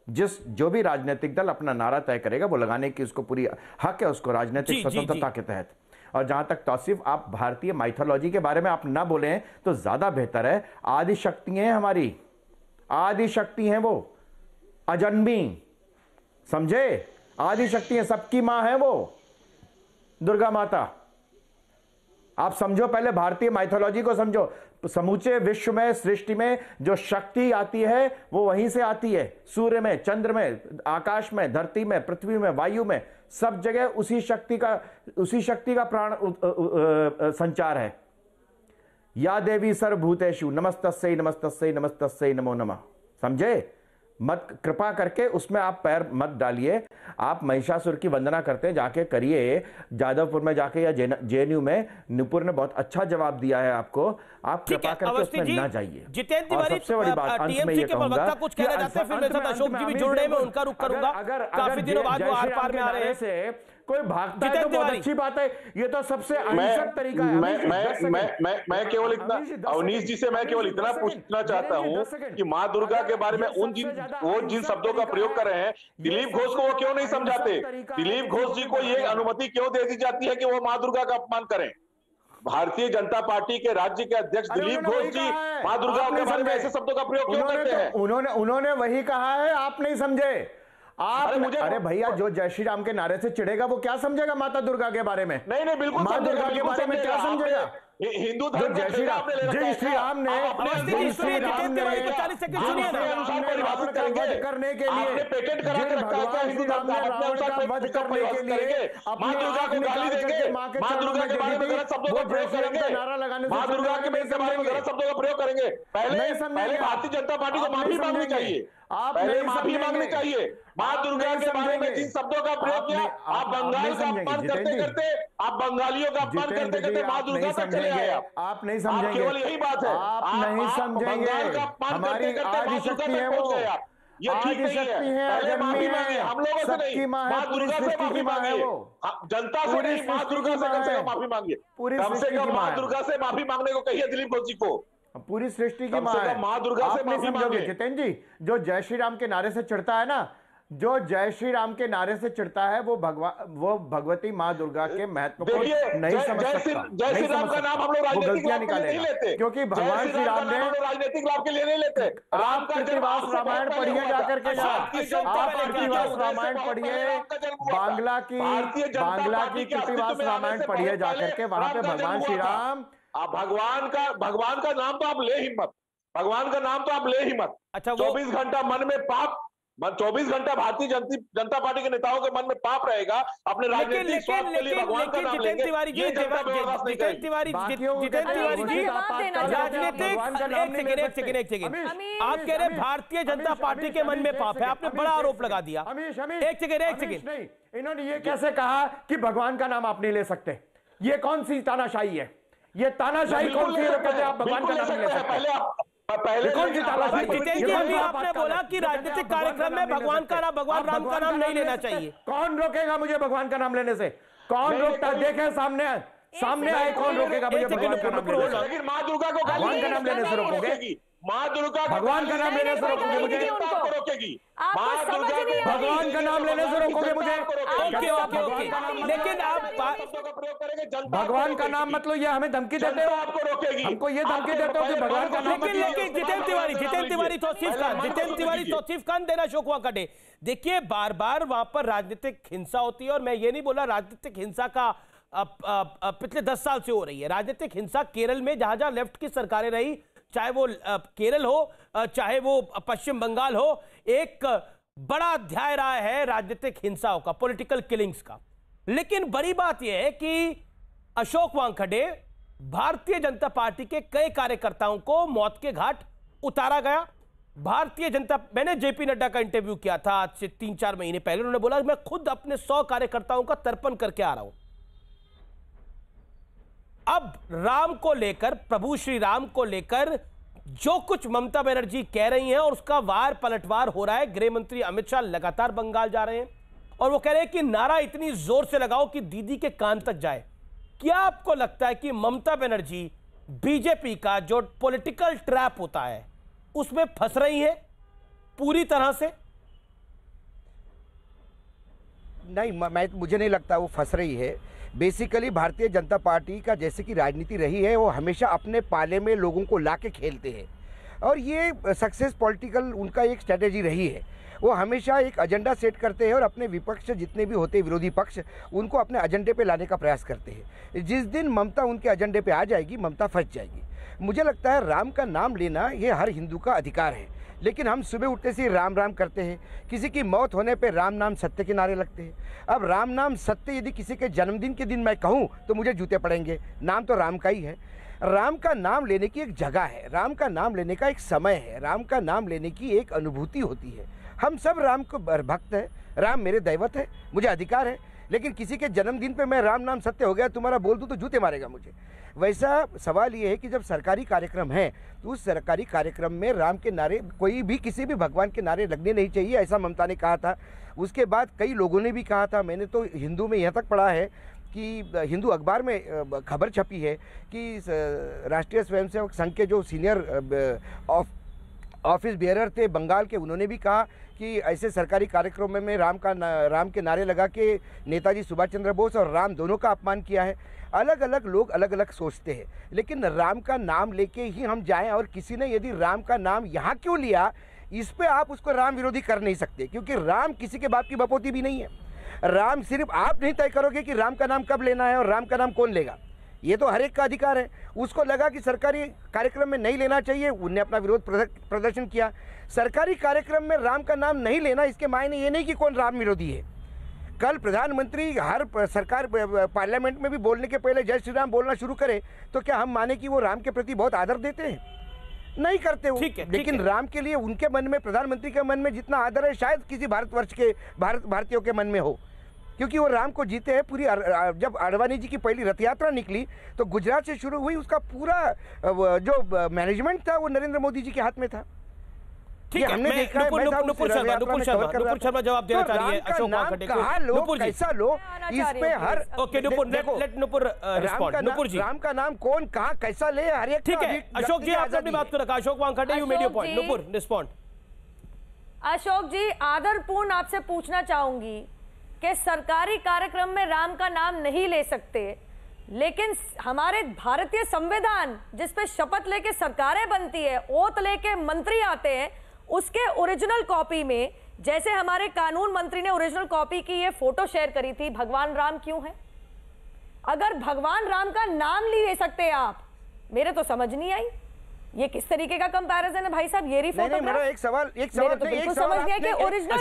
जो भी राजनीतिक दल अपना नारा तय करेगा वो लगाने की उसको पूरी हक है, उसको राजनीतिक स्वतंत्रता के तहत। और जहां तक तौसीफ, आप भारतीय माइथोलॉजी के बारे में आप ना बोलें तो ज्यादा बेहतर है। आदि शक्ति हैं हमारी, आदि शक्ति हैं वो, अजन्मी, समझे? आदि शक्ति है, सबकी मां है वो दुर्गा माता। आप समझो, पहले भारतीय माइथोलॉजी को समझो। समूचे विश्व में, सृष्टि में जो शक्ति आती है वो वहीं से आती है। सूर्य में, चंद्र में, आकाश में, धरती में, पृथ्वी में, वायु में, सब जगह उसी शक्ति का प्राण संचार है। या देवी सर्वभूतेषु नमस्तस्यै नमस्तस्यै नमस्तस्यै नमो नमः। समझे? मत कृपा करके उसमें आप पैर मत डालिए। आप महिषासुर की वंदना करते हैं, जाके करिए जादवपुर में जाके, या जेएनयू में। नुपुर ने बहुत अच्छा जवाब दिया है आपको। आप कृपा करके उसमें ना जाइए। जितेंद्र तिवारी, सबसे बड़ी बात अंत में ये कहूंगा, कुछ कहना चाहते हैं, फिर मेरे साथ अशोक जी भी जुड़ रहे हैं, मैं उनका रुख करूंगा। काफी दिनों बाद वो आर पार में आ रहे हैं। कोई भागता है तो बहुत अच्छी बात है, ये तो सबसे अहिंसक तरीका है। मैं केवल इतना, अवनीश जी से मैं केवल इतना पूछना चाहता हूं कि मां दुर्गा के बारे में जिन शब्दों का प्रयोग कर रहे हैं, दिलीप घोष को वो क्यों नहीं समझाते? दिलीप घोष जी को ये अनुमति क्यों दे दी जाती है कि वो मां दुर्गा का अपमान करें? भारतीय जनता पार्टी के राज्य के अध्यक्ष दिलीप घोष जी मां दुर्गा के बारे में ऐसे शब्दों का प्रयोग क्यों करते हैं? उन्होंने वही कहा है, आप नहीं समझे। अरे भैया, जो जय श्री राम के नारे से चिढ़ेगा वो क्या समझेगा माता दुर्गा के बारे में? नहीं, बिल्कुल माता दुर्गा के बारे में क्या समझेगा? हिंदू धर्म जय श्री राम ने करने के लिए मां दुर्गा को गाली देंगे, मां दुर्गा के बारे में गलत शब्दों का प्रयोग करेंगे, मां दुर्गा के बारे में गलत शब्दों का प्रयोग करेंगे। पहले भारतीय जनता पार्टी को माफी मांगनी चाहिए, पहले माफी मांगनी चाहिए। मां दुर्गा के बारे में जिन शब्दों का प्रयोग किया, आप बंगाल का अपमान करते करते, आप बंगालियों का अपमान करते करते मां दुर्गा तक चले आए। आप नहीं समझेंगे, केवल यही बात है, आप नहीं समझेंगे। हमारी आदि शक्ति है वो, ये ठीक नहीं है। पहले माफी मांगे, हम लोगों से नहीं, मां दुर्गा से माफी मांगे, जनता से नहीं, मां दुर्गा से कम से कम माफी मांगिए। कम से कम मां दुर्गा से माफी मांगने को कहिए दिलीप घोष जी को। पूरी सृष्टि की मां है। मां दुर्गा से माफी मांगे। जितेंद्र जी, जो जय श्री राम के नारे से चिढ़ता है ना, जो जय श्री राम के नारे से चिढ़ता है, वो भगवती मां दुर्गा के महत्व को नहीं समझ सकता। जय श्री राम का नाम हम लोग राजनीतिक लाभ के लिए नहीं लेते, क्योंकि भगवान श्री राम ने राजनीतिक लाभ के लिए नहीं लेते। राम का कृतिवास रामायण पढ़िए जाकर के, आप कृतिवास रामायण पढ़िए, बांग्ला की कृतिवास रामायण पढ़िए जाकर के, वहां पे भगवान श्री राम, भगवान का नाम तो आप ले ही मत, भगवान का नाम तो आप ले ही मत। अच्छा, 24 घंटा मन में पाप, 24 घंटा भारतीय जनता पार्टी के नेताओं के मन में पाप रहेगा, अपने राजनीतिक स्वार्थ के लिए भगवान का नाम लेंगे। ये जनता बर्दाश्त नहीं करेगी। आप कह रहे भारतीय जनता पार्टी के मन में पाप है, आपने बड़ा आरोप लगा दिया। एक सेकंड, इन्होंने ये कैसे कहा कि भगवान का नाम आप नहीं ले सकते? ये कौन सी तानाशाही है? ये तानाशाही कौन सी है? आप भगवान का नाम ले सकते हैं? पहले कौन सी तानाशाही? अभी आपने बोला कि राजनीतिक कार्यक्रम में भगवान राम का नाम नहीं लेना चाहिए। कौन रोकेगा मुझे भगवान का नाम लेने से? कौन रोकता? देखें सामने आए, कौन रोकेगा मुझे भगवान का नाम लेने से? लेकिन माँ दुर्गा को भगवान का नाम लेने से रोकोगे? माँ दुर्गा भगवान का नाम लेने से रोकोगे मुझे? रोकेगी माँ दुर्गा को भगवान का नाम लेने से रोकोगे मुझे? लेकिन आप प्रयोग करेंगे, भगवान का नाम मतलब ये हमें धमकी देते हो? आपको रोकेगी, हमको ये धमकी देते हो कि भगवान का नाम? लेकिन जितेंद्र तिवारी तौसीफ खान देना शौक हुआ कटे। देखिए, बार बार वहां पर राजनीतिक हिंसा होती है, और मैं ये नहीं बोला राजनीतिक हिंसा का पिछले 10 साल से हो रही है। राजनीतिक हिंसा केरल में जहां जहां लेफ्ट की सरकारें रही, चाहे वो केरल हो, चाहे वो पश्चिम बंगाल हो, एक बड़ा अध्याय रहा है राजनीतिक हिंसाओं का, पॉलिटिकल किलिंग्स का। लेकिन बड़ी बात यह है कि अशोक वानखेड़े, भारतीय जनता पार्टी के कई कार्यकर्ताओं को मौत के घाट उतारा गया। भारतीय जनता, मैंने जेपी नड्डा का इंटरव्यू किया था आज से 3-4 महीने पहले, उन्होंने बोला मैं खुद अपने 100 कार्यकर्ताओं का तर्पण करके आ रहा हूं। अब राम को लेकर, प्रभु श्री राम को लेकर जो कुछ ममता बनर्जी कह रही हैं, और उसका वार पलटवार हो रहा है। गृह मंत्री अमित शाह लगातार बंगाल जा रहे हैं, और वो कह रहे हैं कि नारा इतनी जोर से लगाओ कि दीदी के कान तक जाए। क्या आपको लगता है कि ममता बनर्जी बीजेपी का जो पॉलिटिकल ट्रैप होता है उसमें फंस रही है पूरी तरह से? नहीं, मुझे नहीं लगता वो फंस रही है। बेसिकली भारतीय जनता पार्टी का जैसे कि राजनीति रही है, वो हमेशा अपने पाले में लोगों को लाके खेलते हैं, और ये सक्सेस पॉलिटिकल उनका एक स्ट्रेटेजी रही है। वो हमेशा एक एजेंडा सेट करते हैं और अपने विपक्ष जितने भी होते हैं, विरोधी पक्ष, उनको अपने एजेंडे पे लाने का प्रयास करते हैं। जिस दिन ममता उनके एजेंडे पे आ जाएगी, ममता फंस जाएगी। मुझे लगता है राम का नाम लेना ये हर हिंदू का अधिकार है, लेकिन हम सुबह उठते से राम राम करते हैं, किसी की मौत होने पे राम नाम सत्य के नारे लगते हैं। अब राम नाम सत्य यदि किसी के जन्मदिन के दिन मैं कहूँ तो मुझे जूते पड़ेंगे। नाम तो राम का ही है। राम का नाम लेने की एक जगह है, राम का नाम लेने का एक समय है, राम का नाम लेने की एक अनुभूति होती है। हम सब राम को भक्त हैं, राम मेरे दैवत है, मुझे अधिकार है, लेकिन किसी के जन्मदिन पे मैं राम नाम सत्य हो गया तुम्हारा बोल दूँ तो जूते मारेगा मुझे। वैसा सवाल ये है कि जब सरकारी कार्यक्रम है तो उस सरकारी कार्यक्रम में राम के नारे, कोई भी किसी भी भगवान के नारे लगने नहीं चाहिए, ऐसा ममता ने कहा था। उसके बाद कई लोगों ने भी कहा था। मैंने तो हिंदू में यहाँ तक पढ़ा है कि हिंदू अखबार में खबर छपी है कि राष्ट्रीय स्वयंसेवक संघ के जो सीनियर ऑफिस बेयरर थे बंगाल के, उन्होंने भी कहा कि ऐसे सरकारी कार्यक्रमों में राम के नारे लगा के नेताजी सुभाष चंद्र बोस और राम दोनों का अपमान किया है। अलग अलग लोग अलग अलग सोचते हैं, लेकिन राम का नाम लेके ही हम जाएं, और किसी ने यदि राम का नाम यहाँ क्यों लिया, इस पे आप उसको राम विरोधी कर नहीं सकते, क्योंकि राम किसी के बाप की बपोती भी नहीं है। राम सिर्फ आप नहीं तय करोगे कि राम का नाम कब लेना है और राम का नाम कौन लेगा, ये तो हर एक का अधिकार है। उसको लगा कि सरकारी कार्यक्रम में नहीं लेना चाहिए, उन्हें अपना विरोध प्रदर्शन किया। सरकारी कार्यक्रम में राम का नाम नहीं लेना, इसके मायने ये नहीं कि कौन राम विरोधी है। कल प्रधानमंत्री हर सरकार पार्लियामेंट में भी बोलने के पहले जय श्री राम बोलना शुरू करे, तो क्या हम माने कि वो राम के प्रति बहुत आदर देते हैं? नहीं करते वो। लेकिन राम के लिए उनके मन में, प्रधानमंत्री के मन में जितना आदर है शायद किसी भारतवर्ष के भारतीयों के मन में हो, क्योंकि वो राम को जीते हैं। पूरी जब आडवाणी जी की पहली रथ यात्रा निकली तो गुजरात से शुरू हुई, उसका पूरा जो मैनेजमेंट था वो नरेंद्र मोदी जी के हाथ में था। ठीक है, हमने देखा है। नुपुर शर्मा जवाब देना चाह रही है अशोक वानखेड़े को। नुपुर जी कैसा लो, इस पे हर okay Nupur, let Nupur respond. Nupur ji, Ram का नाम कौन कहां कैसा ले, हर एक ठीक है। अशोक जी आपने अपनी बात को रखा। Ashok Wankhede, you made your point. Nupur respond. Ashok ji, आदरपूर्ण आपसे पूछना चाहूंगी कि सरकारी कार्यक्रम में राम का नाम नहीं ले सकते, लेकिन हमारे भारतीय संविधान जिस पे शपथ लेके सरकारें बनती है, ओथ लेके मंत्री आते हैं, उसके ओरिजिनल कॉपी में, जैसे हमारे कानून मंत्री ने ओरिजिनल कॉपी की ये फोटो शेयर करी थी, भगवान राम क्यों है? अगर भगवान राम का नाम नहीं ले सकते आप, मेरे तो समझ नहीं आई ये किस तरीके का कंपैरिजन है भाई साहब। ये रही फोटो। मेरा एक सवाल तो बिल्कुल समझ गया कि ओरिजिनल।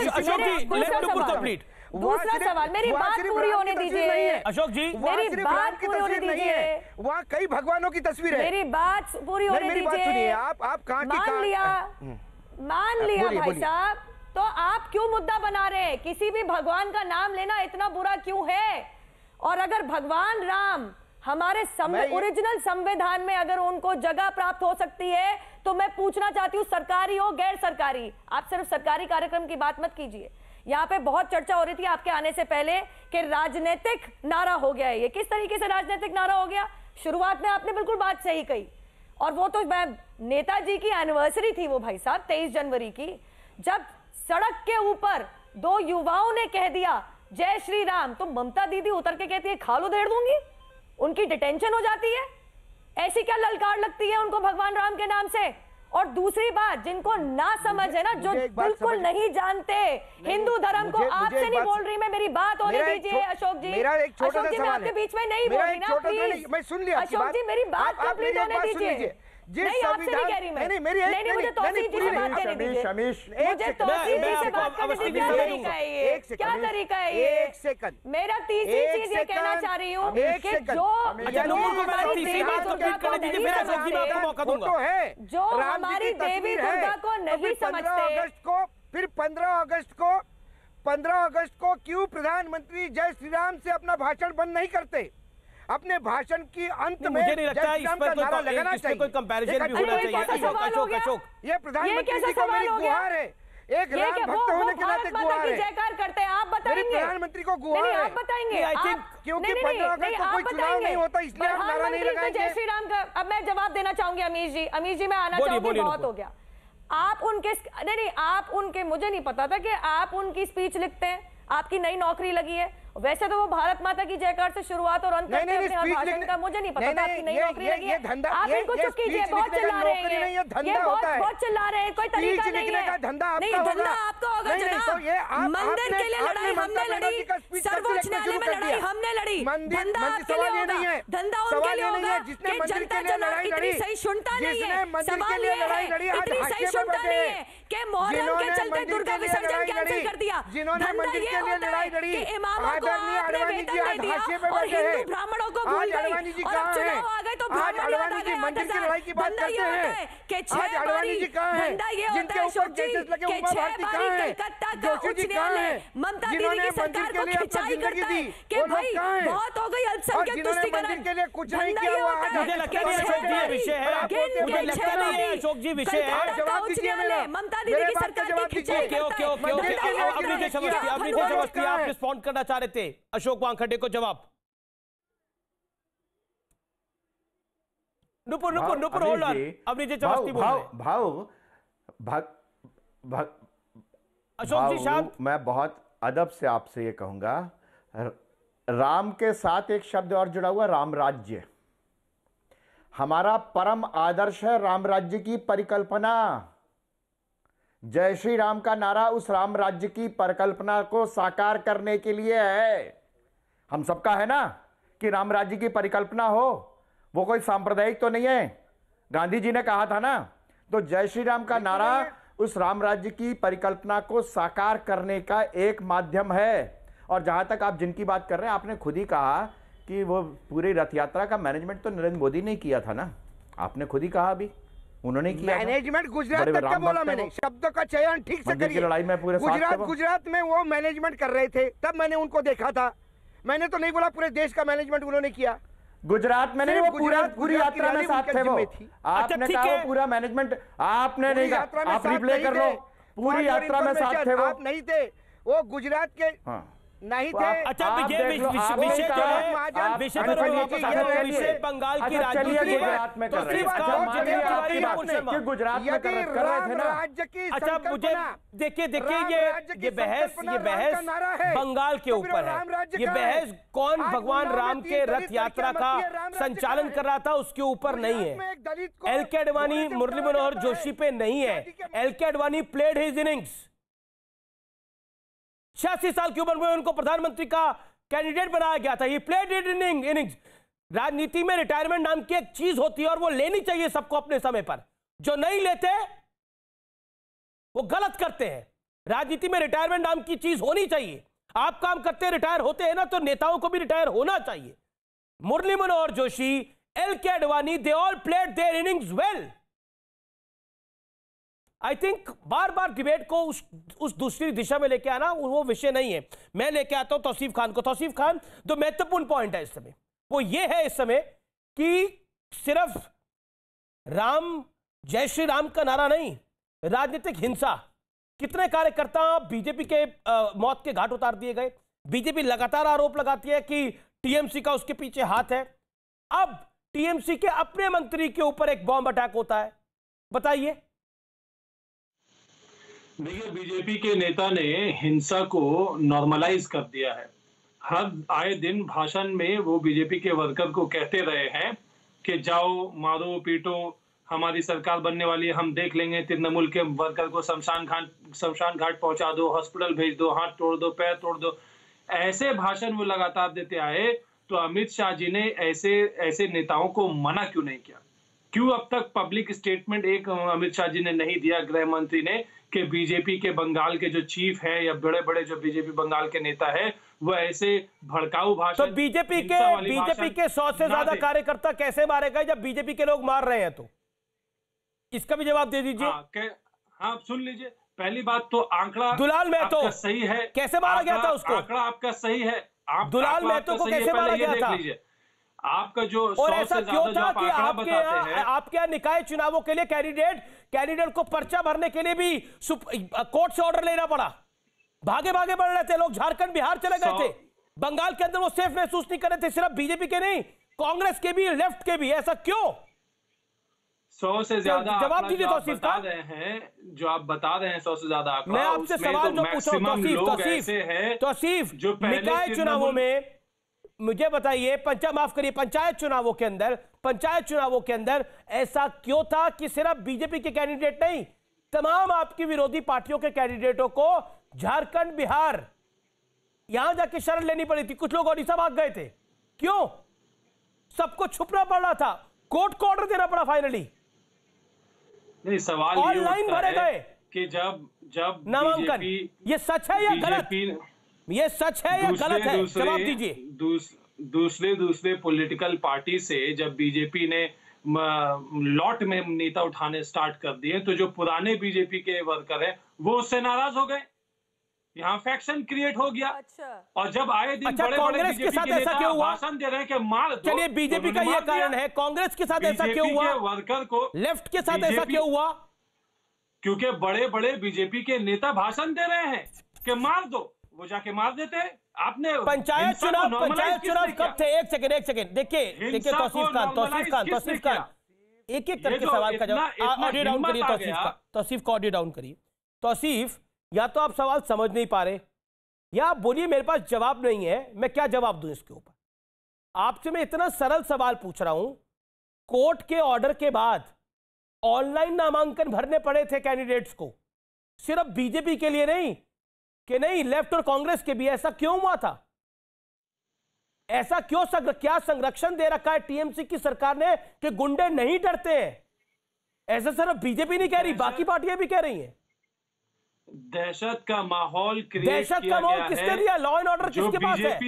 दूसरा सवाल, मेरी बात पूरी होने दीजिए अशोक जी, मेरी बात पूरी होने दीजिए। वहाँ कई भगवानों की तस्वीर है। मेरी बात पूरी होने दीजिए। आप कहाँ मान लिया भाई साहब, तो आप क्यों मुद्दा बना रहे हैं? किसी भी भगवान का नाम लेना इतना बुरा क्यों है? और अगर भगवान राम हमारे ओरिजिनल संविधान में अगर उनको जगह प्राप्त हो सकती है, तो मैं पूछना चाहती हूँ, सरकारी हो गैर सरकारी, आप सिर्फ सरकारी कार्यक्रम की बात मत कीजिए। यहाँ पे बहुत चर्चा हो रही थी आपके आने से पहले कि राजनीतिक नारा हो गया है। ये किस तरीके से राजनीतिक नारा हो गया? शुरुआत में आपने बिल्कुल बात सही कही, और वो तो नेताजी की एनिवर्सरी थी वो भाई साहब 23 जनवरी की, जब सड़क के ऊपर दो युवाओं ने कह दिया जय श्री राम, तो ममता दीदी उतर के कहती है खालो धेड़ दूंगी, उनकी डिटेंशन हो जाती है। ऐसी क्या ललकार लगती है उनको भगवान राम के नाम से? और दूसरी बात, जिनको ना समझ है ना, जो बिल्कुल नहीं जानते हिंदू धर्म को, आपसे नहीं बोल रही मैं, मेरी बात होने दीजिए अशोक जी। अशोक जी मैं आपके बीच में नहीं बोल रही ना, प्लीज मैं सुन लिया अशोक जी, मेरी बात कंप्लीट होने दीजिए। नहीं आपसे नहीं कह रही मैं, नहीं मुझे तौसीफ जी से बात करने दीजिए, मुझे तौसीफ जी से बात करने दीजिए। क्या तरीका है ये? क्या तरीका है ये? एक सेकंड, मेरा तीसरी चीज ये कहना चाह रही हूँ कि जो हमारी देवी दुर्गा को नहीं समझते, फिर 15 अगस्त को क्यों प्रधानमंत्री जय श्री राम से अपना भाषण बंद नहीं करते? अपने भाषण की अंत में मुझे नहीं लगता इस पर कोई कंपैरिजन भी होना चाहिए। अशोक, ये प्रधानमंत्री जी को मेरी गुहार है, एक राम भक्त होने के नाते गुहार है। जयकार करते हैं, आप बताएंगे प्रधानमंत्री को गुहार है। आप बताएंगे क्योंकि 15 अगस्त को कोई चुनाव नहीं होता, इसलिए आप नारा नहीं लगाएंगे। जय श्री राम का अब मैं जवाब देना चाहूंगी। अमीश जी मैं आना चाहूंगी, बहुत हो गया। आप उनके नहीं आप उनके, मुझे नहीं पता था कि आप उनकी स्पीच लिखते हैं, आपकी नई नौकरी लगी है। वैसे तो वो भारत माता की जयकार से शुरुआत और अंत करते हैं अपने भाषण का, मुझे नहीं पता था आपकी नई नौकरी लगी है। आप इनको चुप कीजिए, बहुत चिल्ला रहे हैं ये बहुत चिल्ला रहे हैं, कोई तरीका नहीं है। नहीं धंधा आपका होगा जनाब, मंदिर के लिए लड़ाई हमने लड़ी, सर्वोच्च न्यायालय में लड़ाई हमने लड़ी, धंधा आपके लिए होगा, धंधा उनके लिए होगा कि जनता जनाब इतनी सही सुनता नहीं है। सवाल ये है इतनी सही सुनता नहीं है कि मोहर्रम के चलते दुर्गा विसर्जन कैंसिल कर दिया। धंधा ये होता है कि इमामों को आपने वेतन नहीं दिया और हिंदू ब्राह्मणों को भूल गई, और अब चुनाव आ गए तो ब्राह्मण लौट आ गए 8,000। धंधा ये होता है कि 6 बारी, धंधा ये होता है अशोक जी कि 6 बारी कलकत्ता का उच्च न्यायालय ममता दीदी की सरकार को खिंचाई करता है कि भाई बहुत हो गई अल्पसंख्यक तुष्टीकरण। धंधा ये होता है मुझे लगता है अशोक जी ये विषय है, मुझे लगता नहीं है अशोक जी विषय है। जवाब दीजिए मेरा, ममता दीदी की सरकार की खिंचाई करता है। आप रिस्पॉन्ड करना चाह रहे थे अशोक वानखेड़े को, जवाब। नुपुर होल्ड ऑन, अभिजीत अवस्थी बोल रहे हैं। अशोक जी साहब, मैं बहुत अदब से आपसे ये कहूंगा, राम के साथ एक शब्द और जुड़ा हुआ, राम राज्य। हमारा परम आदर्श है राम राज्य की परिकल्पना। जय श्री राम का नारा उस राम राज्य की परिकल्पना को साकार करने के लिए है। हम सबका है ना कि राम राज्य की परिकल्पना हो, वो कोई सांप्रदायिक तो नहीं है। गांधी जी ने कहा था ना, तो जय श्री राम का नारा उस राम राज्य की परिकल्पना को साकार करने का एक माध्यम है। और जहां तक आप जिनकी बात कर रहे हैं, आपने खुद ही कहा कि वो पूरी रथ यात्रा का मैनेजमेंट तो नरेंद्र मोदी ने किया था ना, आपने खुद ही कहा अभी उन्होंने किया मैनेजमेंट। गुजरात तक का बोला मैंने, शब्दों का चयन ठीक से करिए। लड़ाई में पूरे गुजरात में वो मैनेजमेंट कर रहे थे, तब मैंने उनको देखा था। मैंने तो नहीं बोला पूरे देश का मैनेजमेंट उन्होंने किया। गुजरात में नहीं, वो पूरी यात्रा में साथ थे वो। आपने कहा वो पूरा मैनेजमेंट, आपने नहीं कहा, आप रिप्ले कर लो, पूरी यात्रा में साथ थे वो। आप नहीं थे, वो गुजरात के नहीं थे। अच्छा विषय बंगाल की राजनीति गुजरात में कर रहे थे ना। अच्छा मुझे देखिए ये बहस बंगाल के ऊपर है। ये बहस कौन भगवान राम के रथ यात्रा का संचालन कर रहा था उसके ऊपर नहीं है। एल के अडवाणी मुरली मनोहर जोशी पे नहीं है। L K Advani played his innings. 86 साल की उम्र में उनको प्रधानमंत्री का कैंडिडेट बनाया गया था। ये प्लेड इनिंग्स। राजनीति में रिटायरमेंट नाम की एक चीज होती है और वो लेनी चाहिए सबको अपने समय पर। जो नहीं लेते वो गलत करते हैं। राजनीति में रिटायरमेंट नाम की चीज होनी चाहिए। आप काम करते हैं, रिटायर होते हैं ना, तो नेताओं को भी रिटायर होना चाहिए। Murli Manohar Joshi, L K Advani, they all played their innings well. I think बार बार डिबेट को उस दूसरी दिशा में लेके आना वो विषय नहीं है। मैं लेके आता हूं तौसीफ खान को। तौसीफ खान, जो महत्वपूर्ण पॉइंट है इस समय वो ये है इस समय कि सिर्फ राम, जय श्री राम का नारा नहीं, राजनीतिक हिंसा। कितने कार्यकर्ता बीजेपी के मौत के घाट उतार दिए गए। बीजेपी लगातार आरोप लगाती है कि टीएमसी का उसके पीछे हाथ है। अब टीएमसी के अपने मंत्री के ऊपर एक बॉम्ब अटैक होता है। बताइए। देखिए, बीजेपी के नेता ने हिंसा को नॉर्मलाइज कर दिया है। हर आए दिन भाषण में वो बीजेपी के वर्कर को कहते रहे हैं कि जाओ, मारो, पीटो, हमारी सरकार बनने वाली है, हम देख लेंगे। तृणमूल के वर्कर को शमशान घाट पहुंचा दो, हॉस्पिटल भेज दो, हाथ तोड़ दो, पैर तोड़ दो। ऐसे भाषण वो लगातार देते आए। तो अमित शाह जी ने ऐसे नेताओं को मना क्यों नहीं किया? क्यों अब तक पब्लिक स्टेटमेंट एक अमित शाह जी ने नहीं दिया, गृह मंत्री ने, कि बीजेपी के बंगाल के जो चीफ है या बड़े बड़े जो बीजेपी बंगाल के नेता है वो ऐसे भड़काऊ भाषण। तो बीजेपी के 100 से ज्यादा कार्यकर्ता कैसे मारे गए जब बीजेपी के लोग मार रहे हैं? तो इसका भी जवाब दे दीजिए। हाँ, सुन लीजिए। पहली बात तो आंकड़ा दुलाल महतो सही है। कैसे मारा गया था उसको? आंकड़ा आपका सही है। दुलाल महतो को कैसे मारा गया था? आपका जो और ऐसा क्यों था कि आपके यहाँ निकाय चुनावों के लिए कैंडिडेट को पर्चा भरने के लिए भी कोर्ट से ऑर्डर लेना पड़ा? भागे बढ़ रहे थे लोग, झारखंड बिहार चले गए थे। बंगाल के अंदर वो सेफ महसूस नहीं कर रहे थे, सिर्फ बीजेपी के नहीं, कांग्रेस के भी, लेफ्ट के भी। ऐसा क्यों? 100 से ज्यादा जवाब दीजिए तौसीफ बता रहे हैं, जो आप बता रहे हैं 100 से ज्यादा आंकड़ा। मैं आपसे सवाल जो पूछ रहा हूं तौसीफ, निकाय चुनावों में मुझे बताइए, पंचायत चुनावों के अंदर ऐसा क्यों था कि सिर्फ बीजेपी के कैंडिडेट नहीं, तमाम आपकी विरोधी पार्टियों के कैंडिडेटों को झारखंड बिहार यहां जाके शरण लेनी पड़ी थी? कुछ लोग ओडिशा भाग गए थे। क्यों? सबको छुपना पड़ रहा था, कोर्ट को ऑर्डर देना पड़ा फाइनली। नहीं, सवाल ऑनलाइन भरे गए कि जब नामांकन। ये सच है या गलत? ये सच है या गलत है? जवाब दीजिए। दूसरे पॉलिटिकल पार्टी से जब बीजेपी ने लॉट में नेता उठाने स्टार्ट कर दिए तो जो पुराने बीजेपी के वर्कर हैं वो उससे नाराज हो गए। यहाँ फैक्शन क्रिएट हो गया। और जब आए दिन बड़े-बड़े बीजेपी के नेता भाषण दे रहे हैं कि मार दो। चलिए, बीजेपी का यह कारण है, कांग्रेस के साथ ऐसा क्यों हुआ? वर्कर को, लेफ्ट के साथ ऐसा क्यों हुआ? क्योंकि बड़े-बड़े बीजेपी के नेता भाषण दे रहे हैं कि मार दो, वो जाके मार देते हैं। आपने पंचायत चुनाव कब थे? एक सेकंड देखिए तौसीफ खान एक करके सवाल का जवाब ऑडियो डाउन करिए। तौसीफ को ऑडियो डाउन करिए। तौसीफ, या तो आप सवाल समझ नहीं पा रहे या आप बोलिए मेरे पास जवाब नहीं है, मैं क्या जवाब दूं इसके ऊपर? आपसे मैं इतना सरल सवाल पूछ रहा हूं। कोर्ट के ऑर्डर के बाद ऑनलाइन नामांकन भरने पड़े थे कैंडिडेट्स को, सिर्फ बीजेपी के लिए नहीं कि नहीं, लेफ्ट और कांग्रेस के भी। ऐसा क्यों हुआ था? ऐसा क्यों? क्या संरक्षण दे रखा है टीएमसी की सरकार ने कि गुंडे नहीं डरते हैं? ऐसा सिर्फ बीजेपी नहीं कह रही, बाकी पार्टियां भी कह रही हैं। दहशत का माहौल क्रिएट किया गया है। किसने दिया? लॉ एंड ऑर्डर किसके पास है?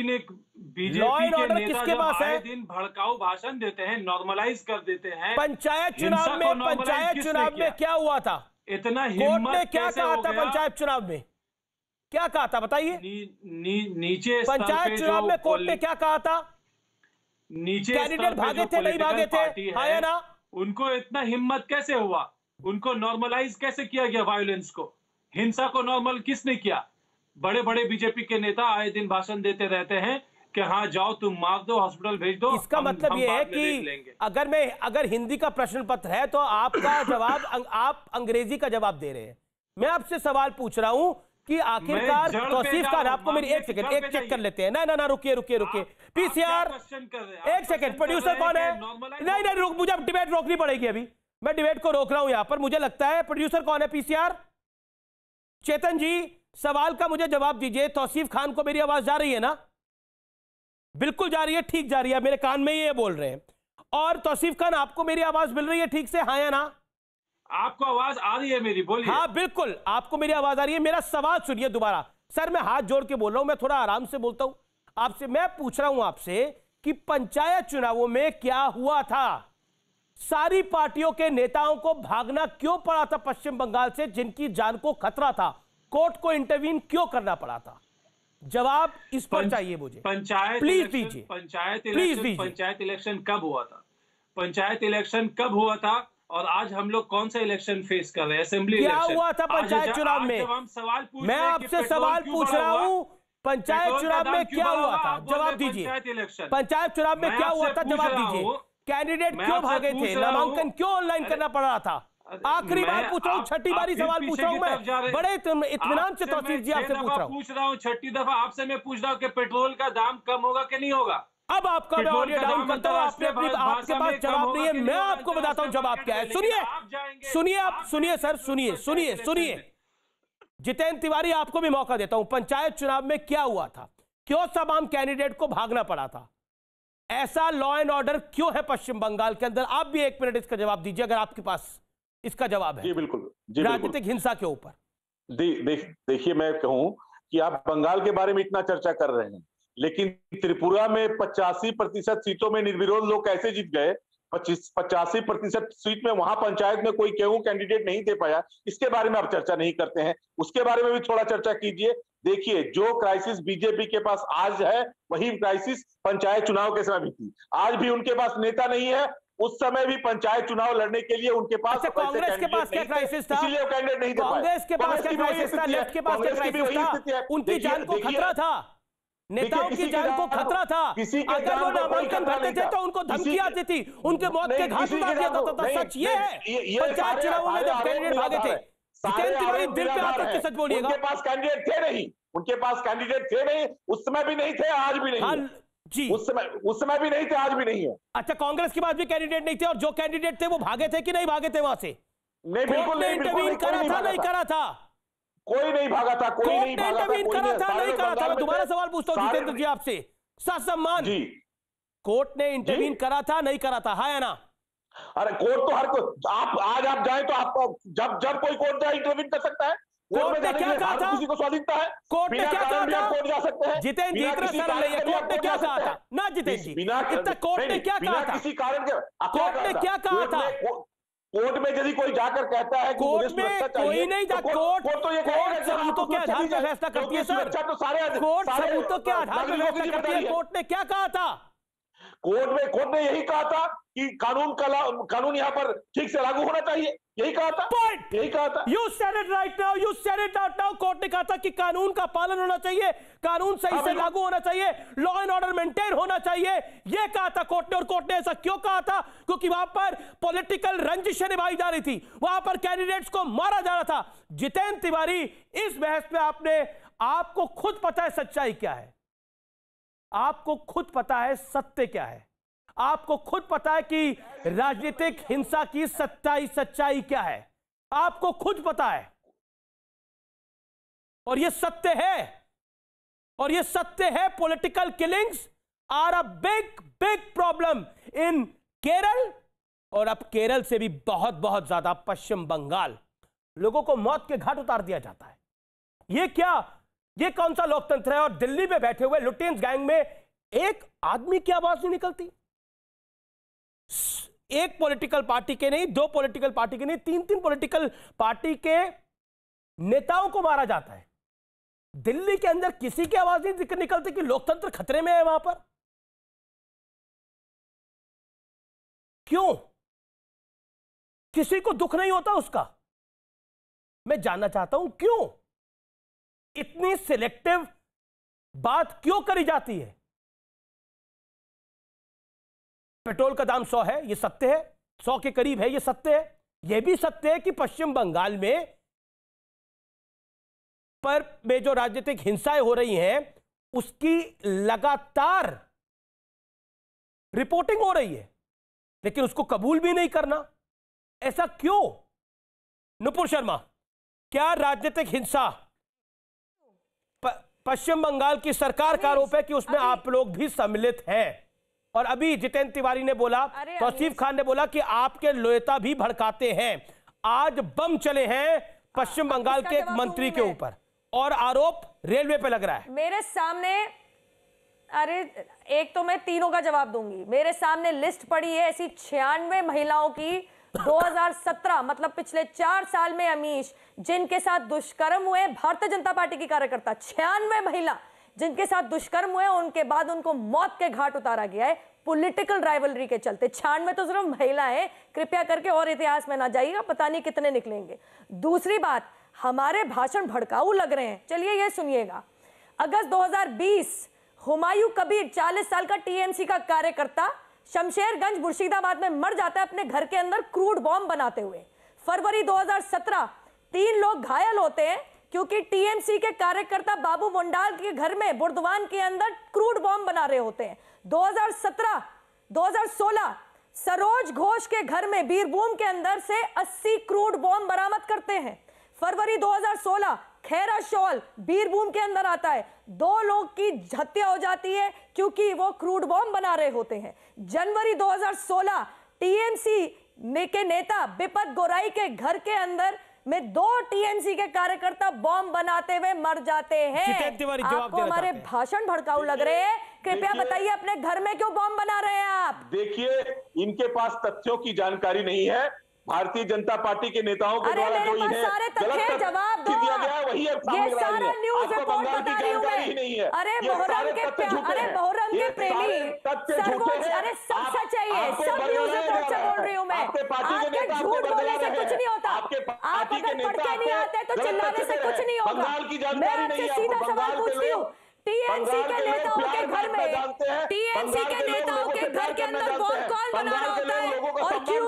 बीजेपी के नेता जब आए दिन भड़काऊ भाषण देते हैं, नॉर्मलाइज कर देते हैं। पंचायत चुनाव में क्या हुआ था? इतना कोर्ट ने क्या कहा था? पंचायत चुनाव में क्या कहा था बताइए? नीचे पंचायत चुनाव में कोर्ट ने क्या कहा था? नीचे कैंडिडेट भागे थे नहीं भागे थे, हाँ या ना? उनको इतना हिम्मत कैसे हुआ? उनको नॉर्मलाइज कैसे किया गया वायलेंस को? हिंसा को नॉर्मल किसने किया? बड़े बड़े बीजेपी के नेता आए दिन भाषण देते रहते हैं कि हाँ जाओ तुम मार दो, हॉस्पिटल भेज दो। इसका मतलब ये है कि अगर हिंदी का प्रश्न पत्र है तो आपका जवाब आप अंग्रेजी का जवाब दे रहे हैं। मैं आपसे सवाल पूछ रहा हूं कि आखिरकार तौसीफ खान, आपको मेरी एक सेकंड, एक चेक कर लेते हैं। ना रुकिए पीसीआर, एक सेकंड, प्रोड्यूसर कौन है? नहीं रुक, मुझे डिबेट रोकनी पड़ेगी। अभी मैं डिबेट को रोक रहा हूं यहां पर। मुझे लगता है प्रोड्यूसर कौन है? पीसीआर चेतन जी, सवाल का मुझे जवाब दीजिए। तौसीफ खान को मेरी आवाज जा रही है ना? बिल्कुल जा रही है, ठीक जा रही है, मेरे कान में ये बोल रहे हैं। और तौसीफ खान, आपको मेरी आवाज मिल रही है ठीक से, हाँ या ना? आपको आवाज आ रही है मेरी? बोलिए। हाँ बिल्कुल, आपको मेरी आवाज आ रही है। मेरा सवाल सुनिए दोबारा। सर मैं हाथ जोड़ के बोल रहा हूं, मैं थोड़ा आराम से बोलता हूं आपसे। मैं पूछ रहा हूं आपसे कि पंचायत चुनावों में क्या हुआ था? सारी पार्टियों के नेताओं को भागना क्यों पड़ा था पश्चिम बंगाल से, जिनकी जान को खतरा था? कोर्ट को इंटरवीन क्यों करना पड़ा था? जवाब इस पर चाहिए मुझे। पंचायत प्लीज दीजिए। पंचायत इलेक्शन कब हुआ था? पंचायत इलेक्शन कब हुआ था? और आज हम लोग कौन सा इलेक्शन फेस कर रहे हैं? Assembly election. क्या हुआ था पंचायत चुनाव में? मैं आपसे सवाल पूछ रहा हूं, पंचायत चुनाव में क्या हुआ था? जवाब दीजिए। पंचायत चुनाव में क्या हुआ था? जवाब दीजिए। कैंडिडेट क्यों भागे थे? नामांकन क्यों ऑनलाइन करना पड़ रहा था? आखिरी बार पूछ रहा हूं, छठी बारी सवाल पूछ रहा हूं मैं, बड़े इत्मीनान से तौसीफ जी आपसे पूछ रहा हूं। छठी दफा आपसे मैं पूछ रहा हूं कि पेट्रोल का दाम कम होगा कि नहीं होगा? अब आपका मैं ऑडियो डाउन करता हूं, आपके पास जवाब नहीं है। मैं आपको बताता हूं जवाब क्या है। सुनिए सर, सुनिए। जितेंद्र तिवारी, आपको भी मौका देता हूं। पंचायत चुनाव में क्या हुआ था? क्यों तमाम कैंडिडेट को भागना पड़ा था? ऐसा लॉ एंड ऑर्डर क्यों है पश्चिम बंगाल के अंदर? आप भी 1 मिनट इसका जवाब दीजिए अगर आपके पास इसका जवाब है। जी बिल्कुल। राजनीतिक हिंसा के ऊपर देखिए, मैं कहूं कि आप बंगाल के बारे में इतना चर्चा कर रहे हैं, लेकिन त्रिपुरा में 85% सीटों में निर्विरोध लोग कैसे जीत गए? 85% सीट में वहां पंचायत में कोई क्यों कैंडिडेट नहीं दे पाया? इसके बारे में आप चर्चा नहीं करते हैं। उसके बारे में भी थोड़ा चर्चा कीजिए। देखिए, जो क्राइसिस बीजेपी के पास आज है, वही क्राइसिस पंचायत चुनाव के समय भी थी। आज भी उनके पास नेता नहीं है। उस समय भी पंचायत चुनाव लड़ने के लिए उनके पास कांग्रेस के पास क्या क्राइसिस था? इसलिए वो कैंडिडेट नहीं दे पाए। कांग्रेस के पास क्या क्राइसिस था? लेफ्ट के पास क्या क्राइसिस था? उनकी जान को खतरा था, नेताओं की जान को खतरा था। अगर वो नामांकन भरते थे तो उनको धमकी आती थी, उनके मौत के घाट उतार दिया जाता था। सच ये है, पंचायत चुनावों में जब कैंडिडेट भागे थे, जितेंद्र तिवारी दिल पे हाथ रख के सच बोलिएगा। उनके पास कैंडिडेट थे नहीं, उस समय भी नहीं थे, आज भी नहीं जी। उस समय भी नहीं थे, आज भी नहीं है। अच्छा, कांग्रेस के पास भी कैंडिडेट नहीं थे, और जो कैंडिडेट थे वो भागे थे कि नहीं भागे थे वहां से? नहीं, बिल्कुल नहीं। इंटरवीन करा था, नहीं करा था? कोई नहीं भागा था, कोई नहीं भागा था, इंटरवीन करा था, नहीं करा था? मैं दोबारा सवाल पूछता हूं जितेंद्र जी आपसे, ससम्मान जी, कोर्ट ने इंटरवीन करा था, नहीं करा था, हाँ या ना? अरे कोर्ट तो हर कोई, आप जाए तो आपको जब कोई कोर्ट जाए इंटरवीन कर सकता है। कोर्ट ने क्या कहा था? किसी को स्वाधीनता है। कोर्ट ने क्या कहा था? कोर्ट जा सकते हैं। जितेंद्र जी इतना सरल नहीं है। कोर्ट ने क्या कहा था? ना जितेंद्र जी, इतना कोर्ट ने क्या कहा था? किसी कारण के कोर्ट ने क्या कहा था? कोर्ट में यदि कोई जाकर कहता है कि कोर्ट में कोई नहीं जा, कोर्ट तो ये सबूतों के आधार पर फैसला करती है सर। कोर्ट सबूतों के आधार पर फैसला करती है। कोर्ट ने क्या कहा था? कोर्ट ने यही कहा था कि कानून यहाँ पर ठीक से लागू होना चाहिए, यही कहा था। यही कहा था। You said it right now. You said it out now. Court ने कहा था कि कानून का पालन होना चाहिए, कानून सही से लागू होना चाहिए, लॉ एंड ऑर्डर मेंटेन होना चाहिए, यह कहा था कोर्ट ने। और कोर्ट ने ऐसा क्यों कहा था? क्योंकि वहां पर पॉलिटिकल रंजिशें निभाई जा रही थी, वहां पर कैंडिडेट्स को मारा जा रहा था। जितेंद्र तिवारी, इस बहस पे आपको खुद पता है सच्चाई क्या है, आपको खुद पता है सत्य क्या है, आपको खुद पता है कि राजनीतिक हिंसा की सच्चाई क्या है, आपको खुद पता है। और यह सत्य है, political killings are a big problem in Kerala, और अब केरल से भी बहुत ज्यादा पश्चिम बंगाल। लोगों को मौत के घाट उतार दिया जाता है। ये कौन सा लोकतंत्र है? और दिल्ली में बैठे हुए लुटेन्स गैंग में एक आदमी की आवाज नहीं निकलती। एक पॉलिटिकल पार्टी के नहीं, 2 पॉलिटिकल पार्टी के नहीं, 3 पॉलिटिकल पार्टी के नेताओं को मारा जाता है। दिल्ली के अंदर किसी की आवाज नहीं निकलती कि लोकतंत्र खतरे में है वहां पर। क्यों? किसी को दुख नहीं होता उसका? मैं जानना चाहता हूं क्यों इतनी सिलेक्टिव बात क्यों करी जाती है? पेट्रोल का दाम 100 है, यह सत्य है, 100 के करीब है, यह सत्य है। यह भी सत्य है कि पश्चिम बंगाल में जो राजनीतिक हिंसाएं हो रही हैं उसकी लगातार रिपोर्टिंग हो रही है, लेकिन उसको कबूल भी नहीं करना। ऐसा क्यों? नुपुर शर्मा, क्या राजनीतिक हिंसा पश्चिम बंगाल की सरकार का आरोप है कि उसमें आप लोग भी सम्मिलित हैं? और अभी जितेंद्र तिवारी ने बोला, तौसीफ खान ने बोला कि आपके लोयता भी भड़काते हैं। आज बम चले हैं पश्चिम बंगाल के एक मंत्री के ऊपर और आरोप रेलवे पे लग रहा है। मेरे सामने, अरे एक तो मैं तीनों का जवाब दूंगी। मेरे सामने लिस्ट पड़ी है ऐसी 96 महिलाओं की 2017 मतलब पिछले 4 साल में अमीश, जिनके साथ दुष्कर्म हुए भारतीय जनता पार्टी की कार्यकर्ता। 96 महिला जिनके साथ दुष्कर्म हुए, उनके बाद उनको मौत के घाट उतारा गया है पॉलिटिकल राइवलरी के चलते। 96 तो सिर्फ महिलाएं, कृपया करके और इतिहास में ना जाइएगा, पता नहीं कितने निकलेंगे। दूसरी बात, हमारे भाषण भड़काऊ लग रहे हैं, चलिए ये सुनिएगा। अगस्त 2020 हुमायूं कबीर 40 साल का टीएमसी का कार्यकर्ता शमशेरगंज मुर्शिदाबाद में मर जाता है अपने घर के अंदर क्रूड बॉम्ब बनाते हुए। फरवरी 2017 3 लोग घायल होते हैं क्योंकि टीएमसी के कार्यकर्ता बाबू मुंडाल के घर में बुर्दवान के अंदर क्रूड बॉम्ब बना रहे होते हैं। 2016 सरोज घोष के घर में बीरभूम के अंदर से 80 क्रूड बॉम्ब बरामद करते हैं। फरवरी 2016 खैरा शॉल बीरभूम के अंदर आता है, 2 लोग की हत्या हो जाती है क्योंकि वो क्रूड बॉम्ब बना रहे होते हैं। जनवरी 2016 टीएमसी के नेता बिपत गोराई के घर के अंदर में 2 टीएमसी के कार्यकर्ता बॉम्ब बनाते हुए मर जाते हैं। आपको हमारे भाषण भड़काऊ लग रहे हैं? कृपया बताइए अपने घर में क्यों बॉम्ब बना रहे हैं आप? देखिए, इनके पास तथ्यों की जानकारी नहीं है। भारतीय जनता पार्टी के नेताओं के द्वारा जो इन्हें गलत जवाब दिया गया है वही अब सामने आ रही है। आपको बंगाल की जानकारी ही नहीं है। अरे मोहर्रम के प्रेमी, अरे सब सच है, ये सब न्यूज़ रिपोर्ट से बोल रही हूँ मैं। आपके झूठ बोलने से कुछ नहीं होता। आप अगर पढ़ के नहीं आते तो चिल्लाने से कुछ नहीं होगा। मैं आपसे सीधा सवाल पूछती हूँ, टीएमसी के नेताओं के घर में, टीएमसी के नेताओं के घर के अंदर बॉम्ब कौन बना रहा होता है और क्यों?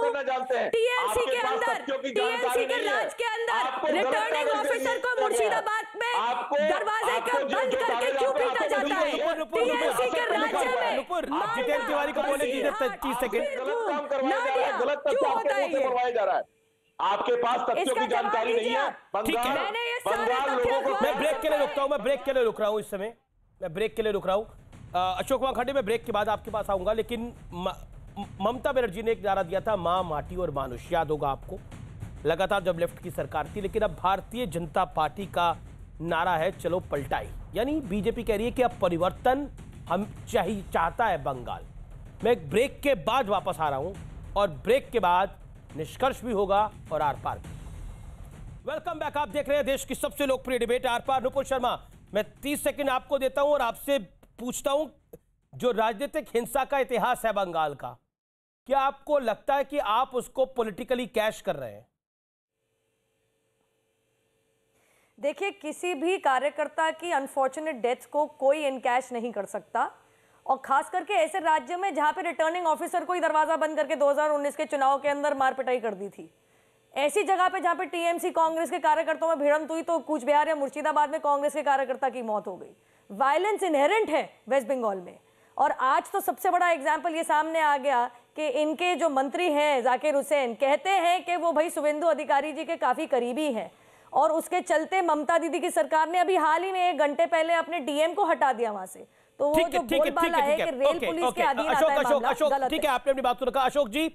टीएमसी के अंदर, टीएमसी के राज के अंदर रिटर्निंग ऑफिसर को मुर्शिदाबाद में दरवाजे को बंद करके क्यों पीटा जाता है? टीएमसी के राज्य में जितेंद्र तिवारी को बोले दीजिए 30 सेकंड। गलत तथ्य आपके मुंह से बोलवाया जा रहा है। आपके पास तथ्यों की जानकारी नहीं है। बंगाल लोगों को मैं ब्रेक के लिए रुकता हूं, मैं ब्रेक के लिए रुक रहा हूं, इस समय मैं ब्रेक के लिए रुक रहा हूं। अशोक कुमार खंडे, मैं ब्रेक के बाद आपके पास आऊंगा, लेकिन ममता बनर्जी ने एक नारा दिया था, मां, माटी और मानुष, याद होगा आपको, लगातार जब लेफ्ट की सरकार थी। लेकिन अब भारतीय जनता पार्टी का नारा है, चलो पलटाई। यानी बीजेपी कह रही है कि अब परिवर्तन हम चाहता है बंगाल। मैं एक ब्रेक के बाद वापस आ रहा हूं और ब्रेक के बाद निष्कर्ष भी होगा और आर पार भी। वेलकम बैक, आप देख रहे हैं देश की सबसे लोकप्रिय डिबेट आर पार। नुपुर शर्मा, मैं 30 सेकंड आपको देता हूं और आपसे पूछता हूं, जो राजनीतिक हिंसा का इतिहास है बंगाल का, क्या आपको लगता है कि आप उसको पॉलिटिकली कैश कर रहे हैं? देखिए, किसी भी कार्यकर्ता की अनफॉर्चुनेट डेथ को कोई इनकैश नहीं कर सकता, और खास करके ऐसे राज्य में जहां पे रिटर्निंग ऑफिसर को ही दरवाजा बंद करके 2019 के चुनाव के अंदर मार पिटाई कर दी थी। ऐसी जगह पे जहां पे टीएमसी कांग्रेस के कार्यकर्ताओं में भिड़ंत हुई तो कूच बिहार या मुर्शिदाबाद में कांग्रेस के कार्यकर्ता की मौत हो गई। वायलेंस इनहेरेंट है वेस्ट बंगाल में, और आज तो सबसे बड़ा एग्जाम्पल ये सामने आ गया कि इनके जो मंत्री हैं जाकिर हुसैन, कहते हैं कि वो भाई शुभेंदु अधिकारी जी के काफी करीबी हैं, और उसके चलते ममता दीदी की सरकार ने अभी हाल ही में 1 घंटे पहले अपने डीएम को हटा दिया वहां से। तो वो जो बोलबाला है कि रेल पुलिस के अधीन आता है मामला, गलत है। ठीक है, आपने अपनी बात को रखा। अशोक जी,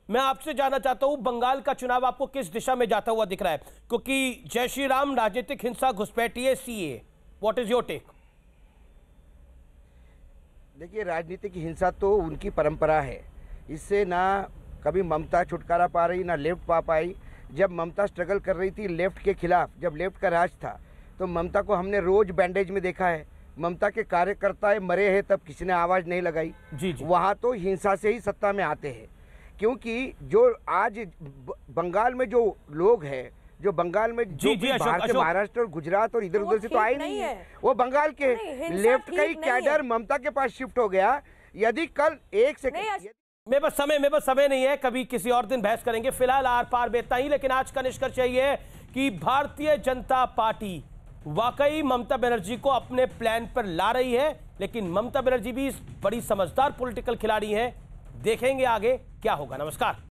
मैं आपसे जानना चाहता हूं, बंगाल का चुनाव आपको किस दिशा में जाता हुआ दिख रहा है? क्योंकि जय श्री राम, राजनीतिक हिंसा, घुसपैठिए, CAA, what is your take? देखिए, राजनीतिक हिंसा तो उनकी परंपरा है, इससे ना कभी ममता छुटकारा पा रही, ना लेफ्ट पा पाई। जब ममता स्ट्रगल कर रही थी लेफ्ट के खिलाफ, जब लेफ्ट का राज था, तो ममता को हमने रोज बैंडेज में देखा है। ममता के कार्यकर्ता मरे हैं तब किसी ने आवाज़ नहीं लगाई। जी। वहाँ तो हिंसा से ही सत्ता में आते हैं। क्योंकि जो आज बंगाल में जो लोग हैं, जो बंगाल में जो बाहर से महाराष्ट्र और गुजरात और इधर उधर से तो आए नहीं है, वो बंगाल के लेफ्ट का ही कैडर ममता के पास शिफ्ट हो गया। यदि कल एक सेकंड, मेरे पास समय नहीं है, कभी किसी और दिन बहस करेंगे। फिलहाल आर पार में इतना ही, लेकिन आज का निष्कर्ष यही है कि भारतीय जनता पार्टी वाकई ममता बनर्जी को अपने प्लान पर ला रही है, लेकिन ममता बनर्जी भी बड़ी समझदार पॉलिटिकल खिलाड़ी है। देखेंगे आगे क्या होगा। नमस्कार।